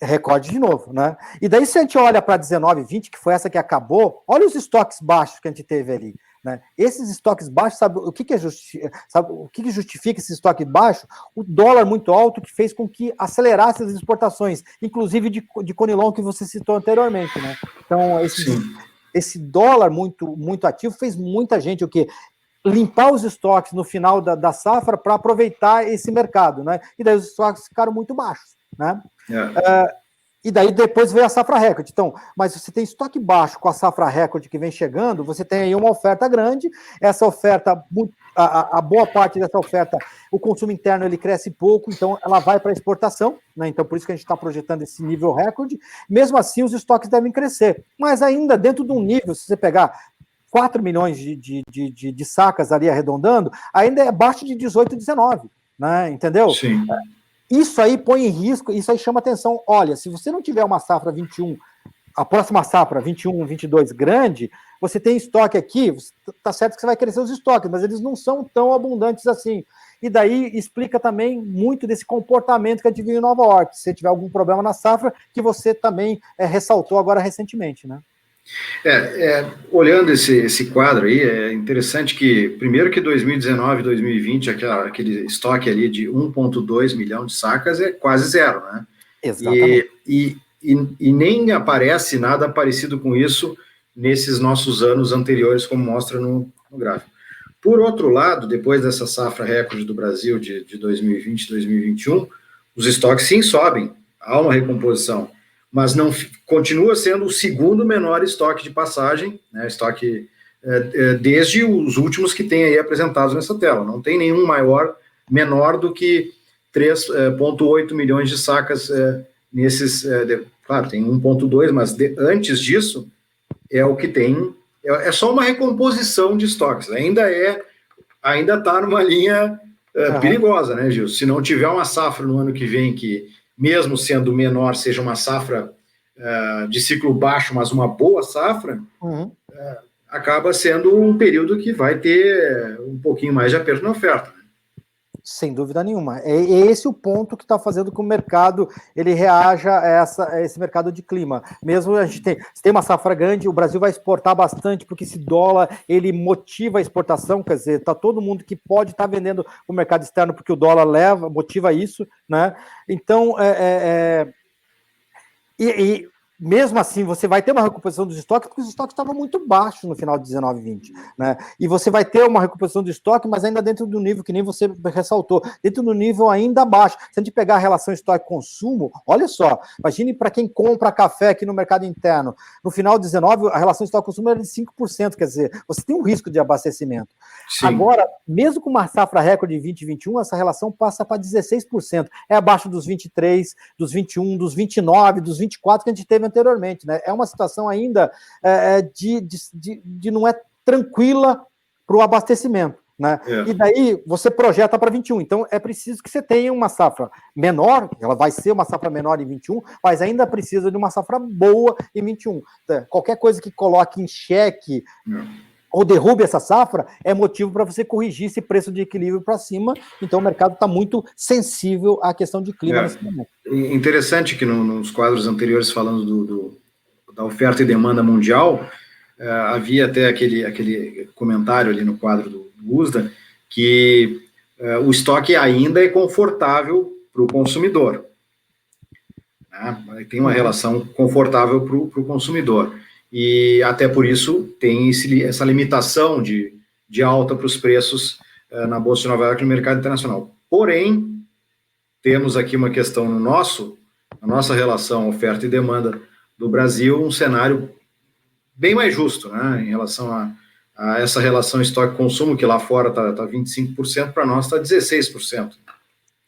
Recorde de novo, né? E daí, se a gente olha para 19, 20, que foi essa que acabou, olha os estoques baixos que a gente teve ali. né? Esses estoques baixos, sabe o que justifica esse estoque baixo? O dólar muito alto que fez com que acelerasse as exportações, inclusive de Conilon, que você citou anteriormente, né? Então, esse dólar muito ativo fez muita gente limpar os estoques no final da safra para aproveitar esse mercado, né? E daí os estoques ficaram muito baixos, né? E daí depois veio a safra recorde. Então, mas você tem estoque baixo com a safra recorde que vem chegando, você tem aí uma oferta grande, essa oferta, a boa parte dessa oferta, o consumo interno ele cresce pouco, então ela vai para a exportação, né? Então por isso que a gente está projetando esse nível recorde. Mesmo assim, os estoques devem crescer, mas ainda dentro de um nível, se você pegar 4 milhões de sacas ali arredondando, ainda é abaixo de 18, 19, né? Entendeu? Sim. Isso aí põe em risco, isso aí chama atenção. Olha, se você não tiver uma safra 21, a próxima safra 21, 22 grande, você tem estoque aqui, tá certo que você vai crescer os estoques, mas eles não são tão abundantes assim. E daí explica também muito desse comportamento que a gente viu em Nova York, se tiver algum problema na safra, que você também ressaltou agora recentemente, né? Olhando esse quadro aí, é interessante que, primeiro que 2019 e 2020, aquele estoque ali de 1,2 milhão de sacas é quase zero, né? Exatamente. E nem aparece nada parecido com isso nesses nossos anos anteriores, como mostra no gráfico. Por outro lado, depois dessa safra recorde do Brasil de 2020 e 2021, os estoques sim sobem, há uma recomposição, mas não continua sendo o segundo menor estoque de passagem, né, estoque desde os últimos que tem aí apresentados nessa tela. Não tem nenhum menor do que 3,8 milhões de sacas nesses. Claro, tem 1,2, mas antes disso é o que tem. É só uma recomposição de estoques. Ainda está numa linha perigosa, né, Gil? Se não tiver uma safra no ano que vem que, mesmo sendo menor, seja uma safra de ciclo baixo, mas uma boa safra, acaba sendo um período que vai ter um pouquinho mais de aperto na oferta. Né? Sem dúvida nenhuma. É esse o ponto que está fazendo com que o mercado ele reaja a esse mercado de clima. Mesmo a gente tem uma safra grande, o Brasil vai exportar bastante, porque esse dólar ele motiva a exportação, quer dizer, está todo mundo que pode estar vendendo para o mercado externo, porque o dólar motiva isso, né? Então, mesmo assim, você vai ter uma recuperação dos estoques, porque os estoques estavam muito baixos no final de 19 e 20, né? E você vai ter uma recuperação do estoque, mas ainda dentro do nível, que nem você ressaltou, dentro do nível ainda baixo. Se a gente pegar a relação estoque-consumo, olha só, imagine para quem compra café aqui no mercado interno, no final de 19, a relação estoque-consumo era de 5%, quer dizer, você tem um risco de abastecimento. Sim. Agora, mesmo com uma safra recorde de 2021, essa relação passa para 16%, é abaixo dos 23, dos 21, dos 29, dos 24 que a gente teve anteriormente, né? É uma situação ainda de não é tranquila para o abastecimento, né? E daí você projeta para 21. Então é preciso que você tenha uma safra menor, ela vai ser uma safra menor em 21, mas ainda precisa de uma safra boa em 21. Qualquer coisa que coloque em xeque ou derrube essa safra, é motivo para você corrigir esse preço de equilíbrio para cima. Então, o mercado está muito sensível à questão de clima nesse momento. Interessante que nos quadros anteriores, falando da oferta e demanda mundial, havia até aquele comentário ali no quadro do USDA, que o estoque ainda é confortável para o consumidor. Né? Tem uma relação confortável para o consumidor. E até por isso tem essa limitação de alta para os preços na Bolsa de Nova York no mercado internacional. Porém, temos aqui uma questão na nossa relação oferta e demanda do Brasil, um cenário bem mais justo, né, em relação a essa relação estoque-consumo, que lá fora está 25%, para nós está 16%.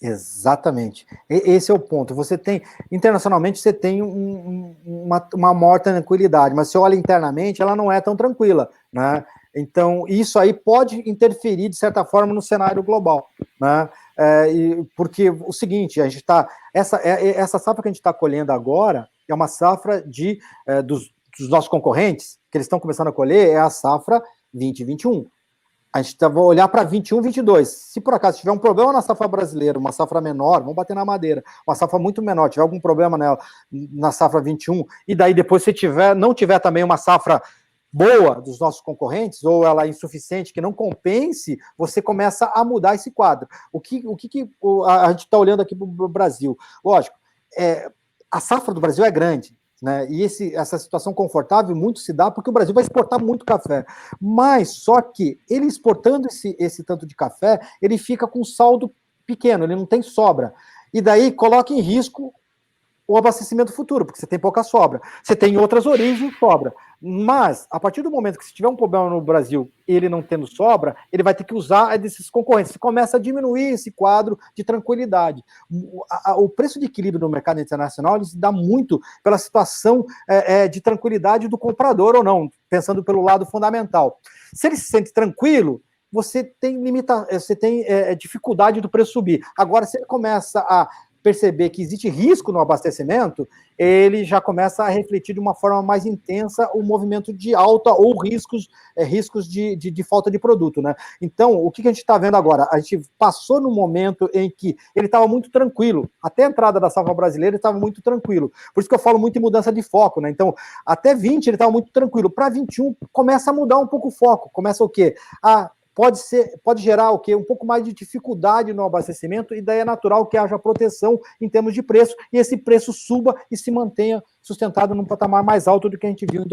Exatamente. Esse é o ponto. Você tem, internacionalmente, você tem uma maior tranquilidade, mas se olha internamente, ela não é tão tranquila, né? Então, isso aí pode interferir, de certa forma, no cenário global, né? Porque o seguinte, a gente está. Essa safra que a gente está colhendo agora é uma safra dos nossos concorrentes, que eles estão começando a colher, é a safra 2021. A gente vai olhar para 21, 22. Se por acaso tiver um problema na safra brasileira, uma safra menor, vamos bater na madeira, uma safra muito menor, tiver algum problema na safra 21, e daí depois se não tiver também uma safra boa dos nossos concorrentes, ou ela é insuficiente, que não compense, você começa a mudar esse quadro. O que a gente está olhando aqui para o Brasil? Lógico, a safra do Brasil é grande, né? E essa situação confortável muito se dá porque o Brasil vai exportar muito café. Mas só que ele exportando esse tanto de café, ele fica com saldo pequeno, ele não tem sobra. E daí coloca em risco o abastecimento futuro, porque você tem pouca sobra. Você tem outras origens sobra. Mas, a partir do momento que se tiver um problema no Brasil ele não tendo sobra, ele vai ter que usar desses concorrentes. Você começa a diminuir esse quadro de tranquilidade. O preço de equilíbrio no mercado internacional ele se dá muito pela situação de tranquilidade do comprador ou não, pensando pelo lado fundamental. Se ele se sente tranquilo, você tem dificuldade do preço subir. Agora, se ele começa a perceber que existe risco no abastecimento, ele já começa a refletir de uma forma mais intensa o movimento de alta ou riscos de falta de produto, né? Então, o que a gente está vendo agora? A gente passou no momento em que ele estava muito tranquilo, até a entrada da safra brasileira ele estava muito tranquilo, por isso que eu falo muito em mudança de foco, né? Então, até 20 ele estava muito tranquilo, para 21 começa a mudar um pouco o foco, começa o quê? Pode gerar o quê? Um pouco mais de dificuldade no abastecimento, e daí é natural que haja proteção em termos de preço, e esse preço suba e se mantenha sustentado num patamar mais alto do que a gente viu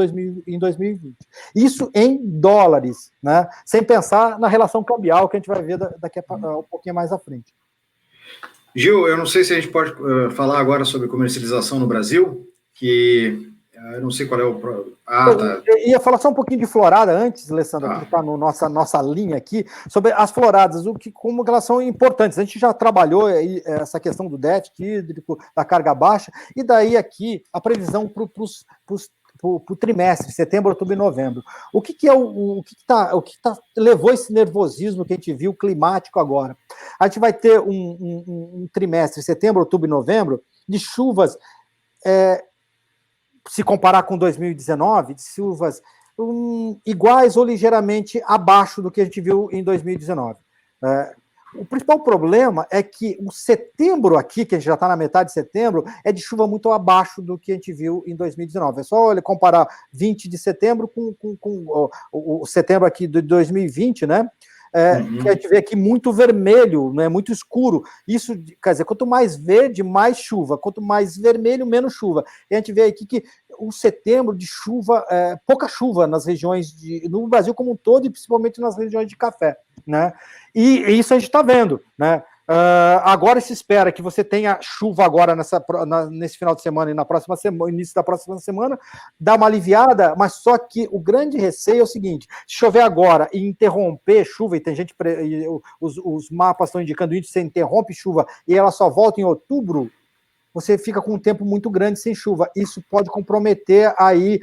em 2020. Isso em dólares, né? Sem pensar na relação cambial que a gente vai ver daqui a um pouquinho mais à frente. Gil, eu não sei se a gente pode falar agora sobre comercialização no Brasil, que eu não sei qual é o... tá. Eu ia falar só um pouquinho de florada antes, Alessandro, que está na nossa linha aqui, sobre as floradas, como elas são importantes. A gente já trabalhou essa questão do déficit hídrico, da carga baixa, e daí aqui a previsão para o trimestre, setembro, outubro e novembro. O que levou esse nervosismo que a gente viu climático agora? A gente vai ter um trimestre, setembro, outubro e novembro, de chuvas... se comparar com 2019, de chuvas iguais ou ligeiramente abaixo do que a gente viu em 2019. O principal problema é que o setembro aqui, que a gente já está na metade de setembro, é de chuva muito abaixo do que a gente viu em 2019. É só comparar 20 de setembro com o setembro aqui de 2020, né? Que a gente vê aqui muito vermelho, né, muito escuro. Isso quer dizer, quanto mais verde, mais chuva. Quanto mais vermelho, menos chuva. E a gente vê aqui que o setembro de chuva, pouca chuva nas regiões no Brasil como um todo, e principalmente nas regiões de café, né? E isso a gente está vendo, né? Agora se espera que você tenha chuva agora nesse final de semana e na próxima semana, início da próxima semana, dá uma aliviada, mas só que o grande receio é o seguinte: se chover agora e interromper chuva, e tem gente, os mapas estão indicando isso, você interrompe chuva e ela só volta em outubro, você fica com um tempo muito grande sem chuva. Isso pode comprometer aí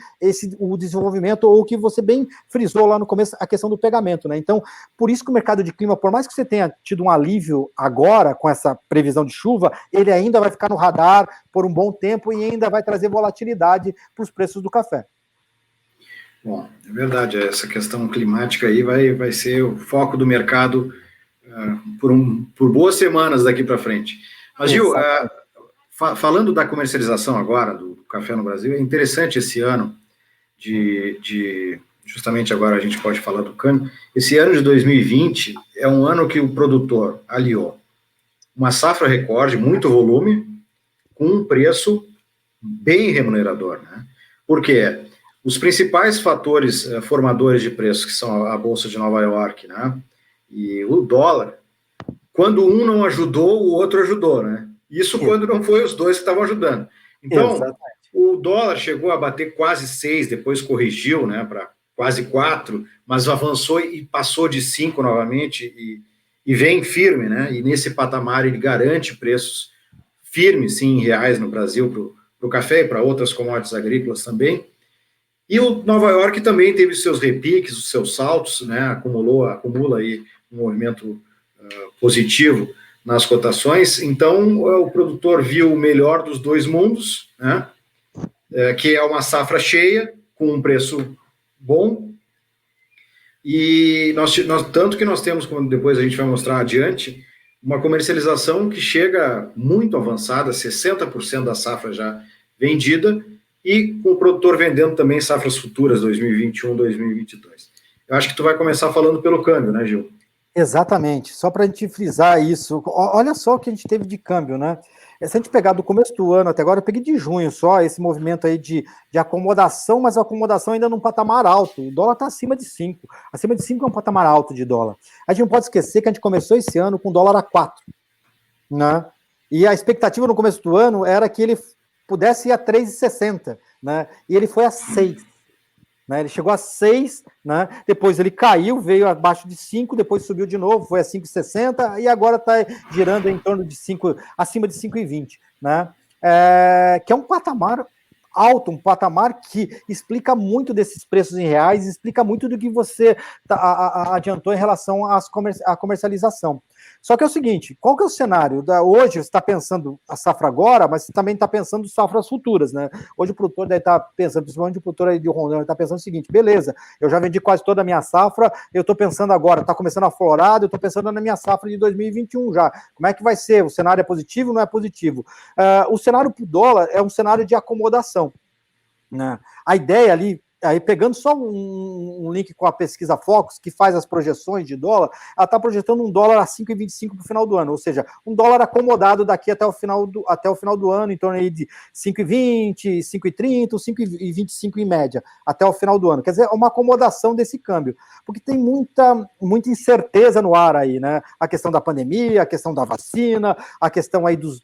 o desenvolvimento, ou o que você bem frisou lá no começo, a questão do pegamento, né? Então, por isso que o mercado de clima, por mais que você tenha tido um alívio agora com essa previsão de chuva, ele ainda vai ficar no radar por um bom tempo e ainda vai trazer volatilidade para os preços do café. Bom, é verdade, essa questão climática aí vai ser o foco do mercado por boas semanas daqui para frente. Mas, Gil, falando da comercialização agora do café no Brasil, é interessante esse ano justamente agora a gente pode falar do câmbio. Esse ano de 2020 é um ano que o produtor aliou uma safra recorde, muito volume, com um preço bem remunerador, né? Por quê? Os principais fatores formadores de preço, que são a Bolsa de Nova York, né, e o dólar, quando um não ajudou, o outro ajudou, né? Isso quando não foi os dois que estavam ajudando. Então, exatamente, o dólar chegou a bater quase 6, depois corrigiu, né, para quase 4, mas avançou e passou de 5 novamente e vem firme, né? E nesse patamar ele garante preços firmes, sim, em reais no Brasil para o café e para outras commodities agrícolas também. E o Nova York também teve os seus repiques, os seus saltos, né? Acumula aí um movimento positivo nas cotações. Então, o produtor viu o melhor dos dois mundos, né? Que é uma safra cheia, com um preço bom, e tanto que nós temos, como depois a gente vai mostrar adiante, uma comercialização que chega muito avançada, 60% da safra já vendida, e com o produtor vendendo também safras futuras 2021, 2022. Eu acho que tu vai começar falando pelo câmbio, né, Gil? Exatamente, só para a gente frisar isso, olha só o que a gente teve de câmbio, né? Se a gente pegar do começo do ano até agora, eu peguei de junho só, esse movimento aí de acomodação, mas a acomodação ainda num patamar alto, o dólar está acima de 5, acima de 5 é um patamar alto de dólar. A gente não pode esquecer que a gente começou esse ano com dólar a 4, né? E a expectativa no começo do ano era que ele pudesse ir a 3,60, né? E ele foi a 6. Né, ele chegou a 6, né, depois ele caiu, veio abaixo de 5, depois subiu de novo, foi a 5,60 e agora está girando em torno de 5, acima de 5,20, né, que é um patamar alto, um patamar que explica muito desses preços em reais, explica muito do que você adiantou em relação à comercialização. Só que é o seguinte, qual que é o cenário? Hoje você está pensando a safra agora, mas você também está pensando safras futuras, né? Hoje o produtor deve estar pensando, principalmente o produtor aí de Rondônia, está pensando o seguinte, beleza, eu já vendi quase toda a minha safra, eu estou pensando agora, está começando a florada, eu estou pensando na minha safra de 2021 já. Como é que vai ser? O cenário é positivo ou não é positivo? O cenário para o dólar é um cenário de acomodação, né? A ideia ali, aí pegando só um link com a pesquisa Focus, que faz as projeções de dólar, ela está projetando um dólar a 5,25 para o final do ano, ou seja, um dólar acomodado daqui até o final do ano, em torno aí de 5,20, 5,30, 5,25 em média, até o final do ano. Quer dizer, uma acomodação desse câmbio, porque tem muita incerteza no ar aí, né? A questão da pandemia, a questão da vacina, a questão aí dos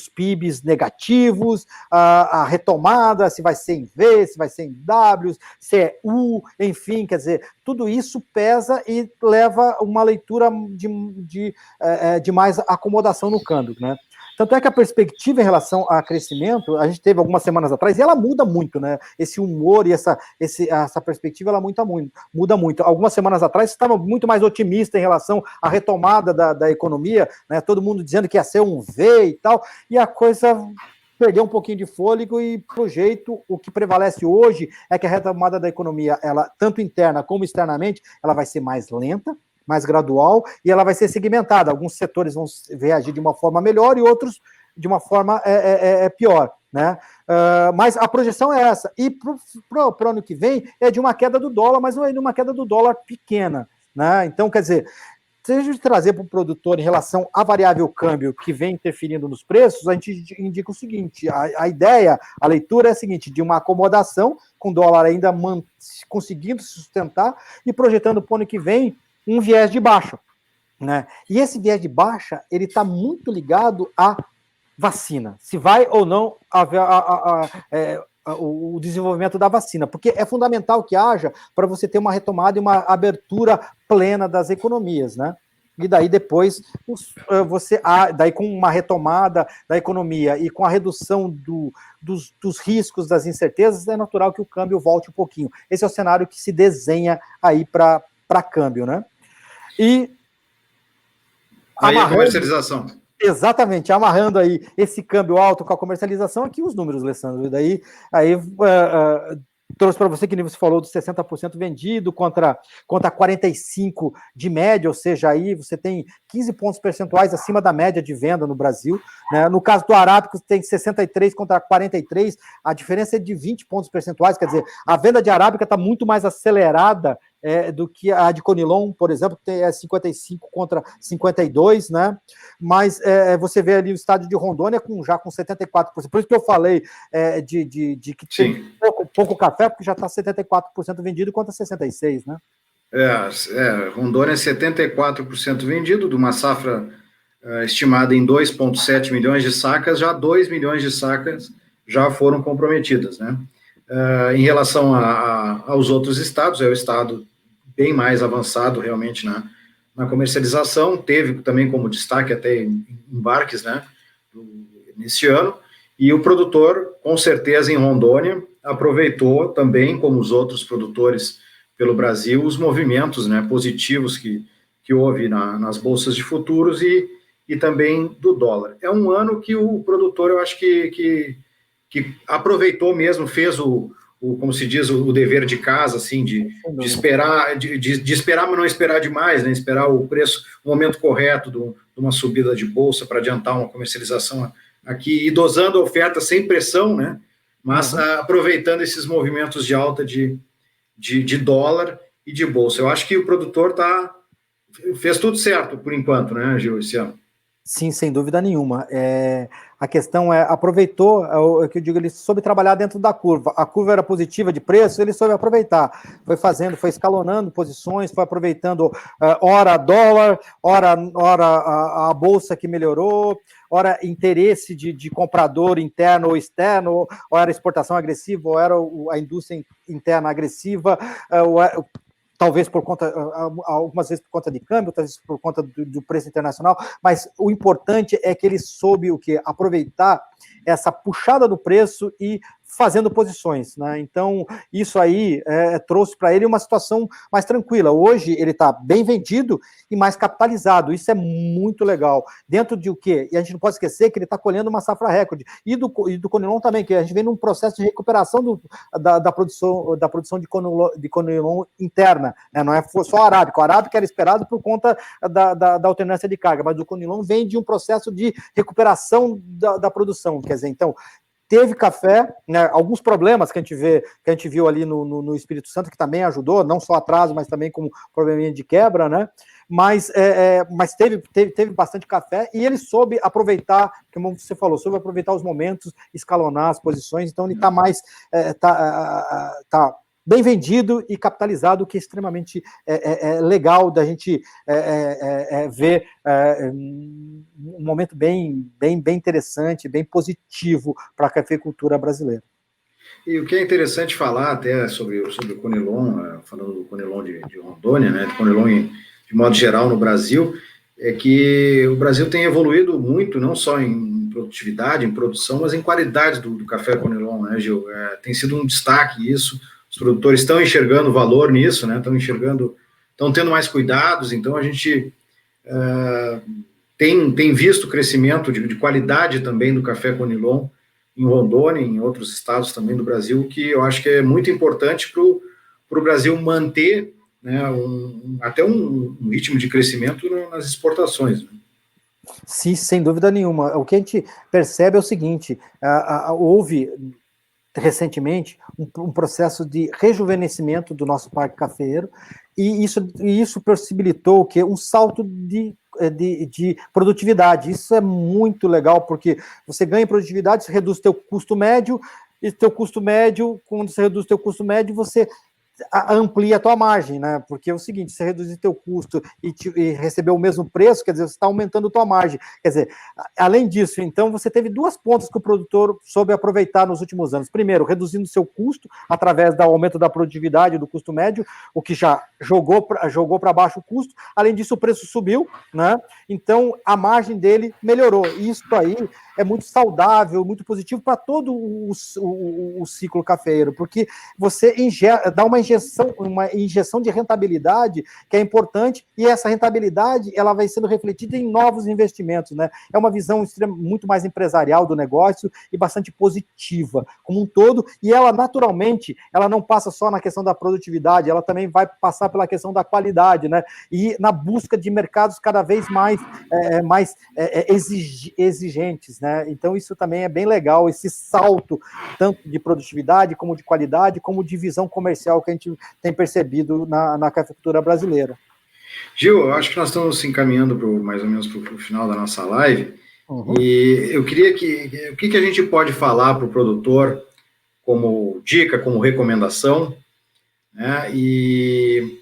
PIBs negativos, a retomada, se vai ser em V, se vai ser em W, se é U, enfim, quer dizer, tudo isso pesa e leva uma leitura de mais acomodação no câmbio, né? Tanto é que a perspectiva em relação a crescimento, a gente teve algumas semanas atrás, e ela muda muito, né? Esse humor e essa perspectiva, ela muda muito. Algumas semanas atrás, você estava muito mais otimista em relação à retomada da economia, né? Todo mundo dizendo que ia ser um V e tal, e a coisa perdeu um pouquinho de fôlego e, pro jeito, o que prevalece hoje é que a retomada da economia, ela, tanto interna como externamente, ela vai ser mais lenta, mais gradual, e ela vai ser segmentada. Alguns setores vão reagir de uma forma melhor e outros de uma forma pior, né? Mas a projeção é essa. E para o ano que vem é de uma queda do dólar, mas não é de uma queda do dólar pequena, né? Então, quer dizer, se a gente trazer para o produtor em relação à variável câmbio que vem interferindo nos preços, a gente indica o seguinte, a ideia, a leitura é a seguinte, de uma acomodação, com o dólar ainda conseguindo se sustentar e projetando para o ano que vem um viés de baixa, né? E esse viés de baixa, ele está muito ligado à vacina, se vai ou não haver o desenvolvimento da vacina, porque é fundamental que haja para você ter uma retomada e uma abertura plena das economias, né? E daí depois, daí com uma retomada da economia e com a redução dos riscos, das incertezas, é natural que o câmbio volte um pouquinho. Esse é o cenário que se desenha aí para câmbio, né? E aí a comercialização. Exatamente, amarrando aí esse câmbio alto com a comercialização, aqui os números, Alessandro, e daí trouxe para você que você falou dos 60% vendido contra 45% de média, ou seja, aí você tem 15 pontos percentuais acima da média de venda no Brasil, né? No caso do arábico tem 63 contra 43, a diferença é de 20 pontos percentuais, quer dizer, a venda de arábica está muito mais acelerada do que a de Conilon, por exemplo, que é 55 contra 52, né? Mas você vê ali o estado de Rondônia já com 74%. Por isso que eu falei de que tem pouco café, porque já está 74% vendido contra 66%, né? Rondônia é 74% vendido, de uma safra estimada em 2,7 milhões de sacas, já 2 milhões de sacas já foram comprometidas, né? Em relação aos outros estados, é o estado bem mais avançado realmente na comercialização, teve também como destaque até embarques, né, nesse ano, e o produtor, com certeza em Rondônia, aproveitou também, como os outros produtores pelo Brasil, os movimentos, né, positivos que houve nas bolsas de futuros e também do dólar. É um ano que o produtor, eu acho que aproveitou mesmo, fez como se diz, o dever de casa, assim, de esperar, de esperar, mas não esperar demais, né? Esperar o preço, o momento correto de uma subida de bolsa para adiantar uma comercialização aqui e dosando a oferta sem pressão, né? Mas aproveitando esses movimentos de alta de dólar e de bolsa. Eu acho que o produtor fez tudo certo por enquanto, né, Gil, esse ano. Sim, sem dúvida nenhuma. A questão aproveitou, o que eu digo, ele soube trabalhar dentro da curva. A curva era positiva de preço, ele soube aproveitar. Foi fazendo, foi escalonando posições, foi aproveitando hora dólar, hora a bolsa que melhorou, hora interesse de comprador interno ou externo, ou era exportação agressiva, ou era a indústria interna agressiva, talvez por conta, algumas vezes por conta de câmbio, outras vezes por conta do preço internacional, mas o importante é que ele soube o quê? Aproveitar essa puxada do preço e fazendo posições, né? Então, isso aí trouxe para ele uma situação mais tranquila. Hoje, ele está bem vendido e mais capitalizado. Isso é muito legal. Dentro de o quê? E a gente não pode esquecer que ele está colhendo uma safra recorde. E do Conilon também, que a gente vem num processo de recuperação da produção de Conilon interna, né? Não é só a Arábica. O Arábica era esperado por conta da alternância de carga, mas o Conilon vem de um processo de recuperação da produção. Quer dizer, então, teve café, né, alguns problemas que a gente viu ali no Espírito Santo, que também ajudou, não só atraso, mas também com probleminha de quebra, né? Mas teve bastante café e ele soube aproveitar, como você falou, soube aproveitar os momentos, escalonar as posições, então ele está mais tá bem vendido e capitalizado, que é extremamente legal da gente ver um momento bem interessante, bem positivo para a cafeicultura brasileira. E o que é interessante falar até sobre o Conilon, falando do Conilon de Rondônia, né, do Conilon de modo geral no Brasil, é que o Brasil tem evoluído muito, não só em produtividade, em produção, mas em qualidade do café Conilon, né, Gil? Tem sido um destaque isso. Os produtores estão enxergando valor nisso, né? Estão tendo mais cuidados, então a gente tem visto o crescimento de qualidade também do café Conilon em Rondônia, em outros estados também do Brasil, que eu acho que é muito importante para o Brasil manter, né, até um ritmo de crescimento nas exportações, né? Sim, sem dúvida nenhuma. O que a gente percebe é o seguinte, houve recentemente um processo de rejuvenescimento do nosso parque cafeeiro, e isso possibilitou o quê? Um salto de produtividade. Isso é muito legal, porque você ganha produtividade, você reduz seu custo médio, e teu custo médio, quando você reduz teu custo médio, você amplia a tua margem, né? Porque é o seguinte, você reduzir teu custo e receber o mesmo preço, quer dizer, você está aumentando a tua margem. Quer dizer, além disso, então, você teve duas pontas que o produtor soube aproveitar nos últimos anos. Primeiro, reduzindo seu custo através do aumento da produtividade do custo médio, o que já jogou para baixo o custo. Além disso, o preço subiu, né? Então, a margem dele melhorou. E isso aí é muito saudável, muito positivo para todo o ciclo cafeeiro, porque você dá uma injeção de rentabilidade que é importante, e essa rentabilidade ela vai sendo refletida em novos investimentos, né? É uma visão muito mais empresarial do negócio e bastante positiva como um todo, e ela naturalmente, ela não passa só na questão da produtividade, ela também vai passar pela questão da qualidade, né? E na busca de mercados cada vez mais exigentes, né? Então isso também é bem legal, esse salto tanto de produtividade como de qualidade, como de visão comercial que a gente tem percebido na cafeicultura brasileira. Gil, eu acho que nós estamos se encaminhando mais ou menos para o final da nossa live, e eu queria o que a gente pode falar para o produtor como dica, como recomendação, né, e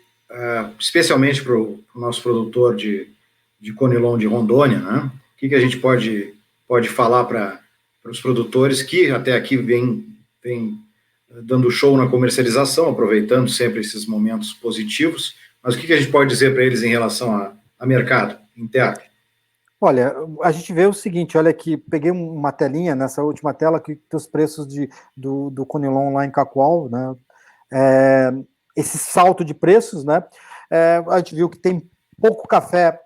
especialmente para o nosso produtor de Conilon de Rondônia, né, o que a gente pode falar para os produtores que até aqui vem dando show na comercialização, aproveitando sempre esses momentos positivos, mas o que a gente pode dizer para eles em relação a mercado interno? Olha, a gente vê o seguinte, olha aqui, peguei uma telinha nessa última tela que os preços do Conilon lá em Cacoal, né, esse salto de preços, né, a gente viu que tem pouco café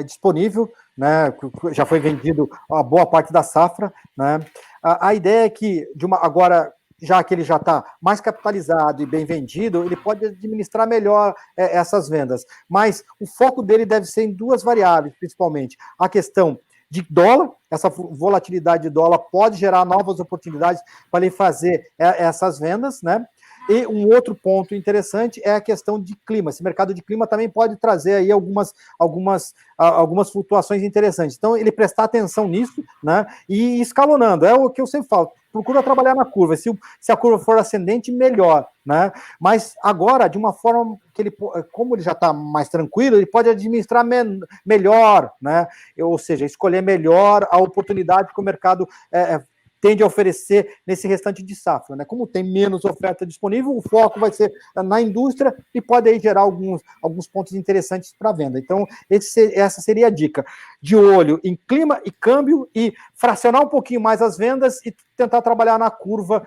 disponível, né, já foi vendido a boa parte da safra, né, a ideia é que agora, já que ele já está mais capitalizado e bem vendido, ele pode administrar melhor essas vendas. Mas o foco dele deve ser em duas variáveis, principalmente. A questão de dólar. Essa volatilidade de dólar pode gerar novas oportunidades para ele fazer essas vendas, né? E um outro ponto interessante é a questão de clima. Esse mercado de clima também pode trazer aí algumas flutuações interessantes. Então, ele prestar atenção nisso, né? E escalonando. É o que eu sempre falo. Procura trabalhar na curva. Se a curva for ascendente, melhor, né? Mas agora, de uma forma que ele, como ele já está mais tranquilo, ele pode administrar melhor, né? Ou seja, escolher melhor a oportunidade que o mercado tende a oferecer nesse restante de safra, né? Como tem menos oferta disponível, o foco vai ser na indústria e pode aí gerar alguns pontos interessantes para venda. Então, essa seria a dica. De olho em clima e câmbio e fracionar um pouquinho mais as vendas e tentar trabalhar na curva,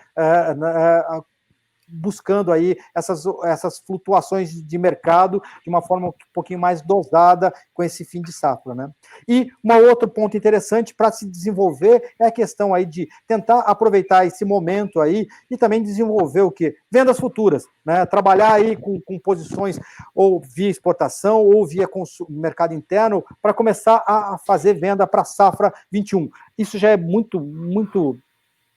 buscando aí essas flutuações de mercado de uma forma um pouquinho mais dosada com esse fim de safra, né? E um outro ponto interessante para se desenvolver é a questão aí de tentar aproveitar esse momento aí e também desenvolver o quê? Vendas futuras, né? Trabalhar aí com posições ou via exportação ou via mercado interno para começar a fazer venda para a safra 21. Isso já é muito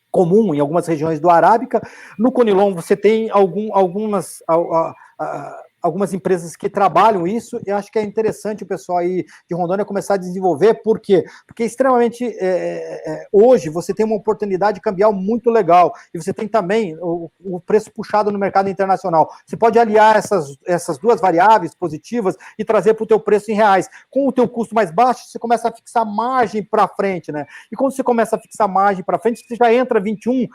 comum em algumas regiões do Arábica. No Conilon você tem algumas empresas que trabalham isso, e acho que é interessante o pessoal aí de Rondônia começar a desenvolver. Por quê? Porque extremamente, hoje você tem uma oportunidade cambial muito legal, e você tem também o preço puxado no mercado internacional. Você pode aliar essas duas variáveis positivas e trazer para o teu preço em reais. Com o teu custo mais baixo, você começa a fixar margem para frente, né? E quando você começa a fixar margem para frente, você já entra 21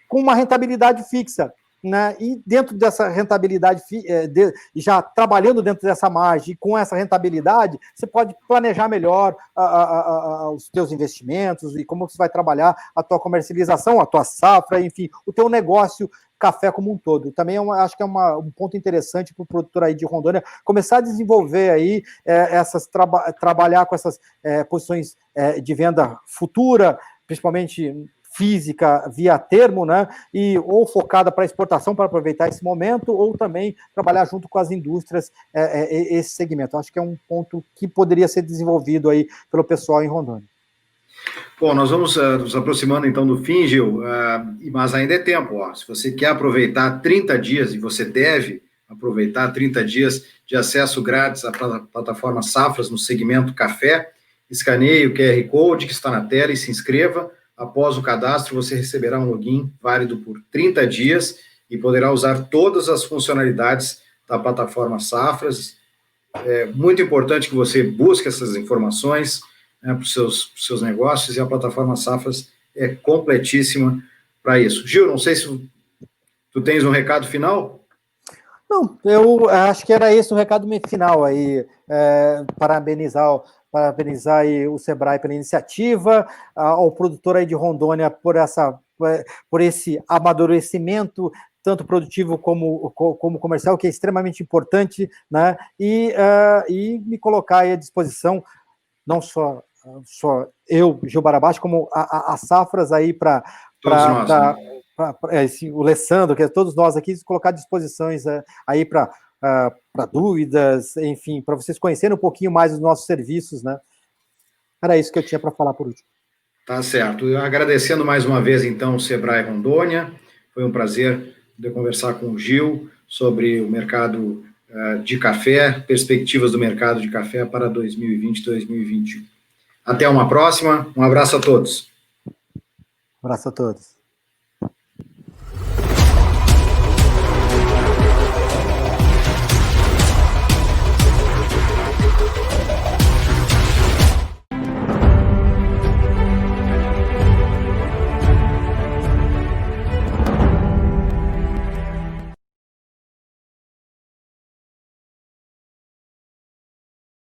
com uma rentabilidade fixa, né? E dentro dessa rentabilidade, já trabalhando dentro dessa margem, com essa rentabilidade, você pode planejar melhor os teus investimentos e como você vai trabalhar a tua comercialização, a tua safra, enfim, o teu negócio café como um todo. Também acho que é um ponto interessante para o produtor aí de Rondônia começar a desenvolver aí trabalhar com essas posições de venda futura, principalmente física via termo, né? Ou focada para exportação para aproveitar esse momento, ou também trabalhar junto com as indústrias esse segmento. Acho que é um ponto que poderia ser desenvolvido aí pelo pessoal em Rondônia. Bom, nós vamos nos aproximando então do fim, Gil, mas ainda é tempo. Ó. Se você quer aproveitar 30 dias, e você deve aproveitar 30 dias de acesso grátis à plataforma Safras no segmento café, escaneie o QR Code que está na tela e se inscreva. Após o cadastro, você receberá um login válido por 30 dias e poderá usar todas as funcionalidades da plataforma Safras. É muito importante que você busque essas informações, né, para os seus negócios, e a plataforma Safras é completíssima para isso. Gil, não sei se tu tens um recado final? Não, eu acho que era esse o recado final aí, parabenizar aí o Sebrae pela iniciativa, ao produtor aí de Rondônia por esse amadurecimento, tanto produtivo como comercial, que é extremamente importante, né? E me colocar aí à disposição, não só eu, Gil Barabás, como as Safras aí para o Alessandro, que é todos nós aqui, colocar à disposição aí para dúvidas, enfim, para vocês conhecerem um pouquinho mais os nossos serviços, né? Era isso que eu tinha para falar por último. Tá certo. Eu agradecendo mais uma vez, então, o Sebrae Rondônia. Foi um prazer poder conversar com o Gil sobre o mercado de café, perspectivas do mercado de café para 2020 e 2021. Até uma próxima. Um abraço a todos. Um abraço a todos.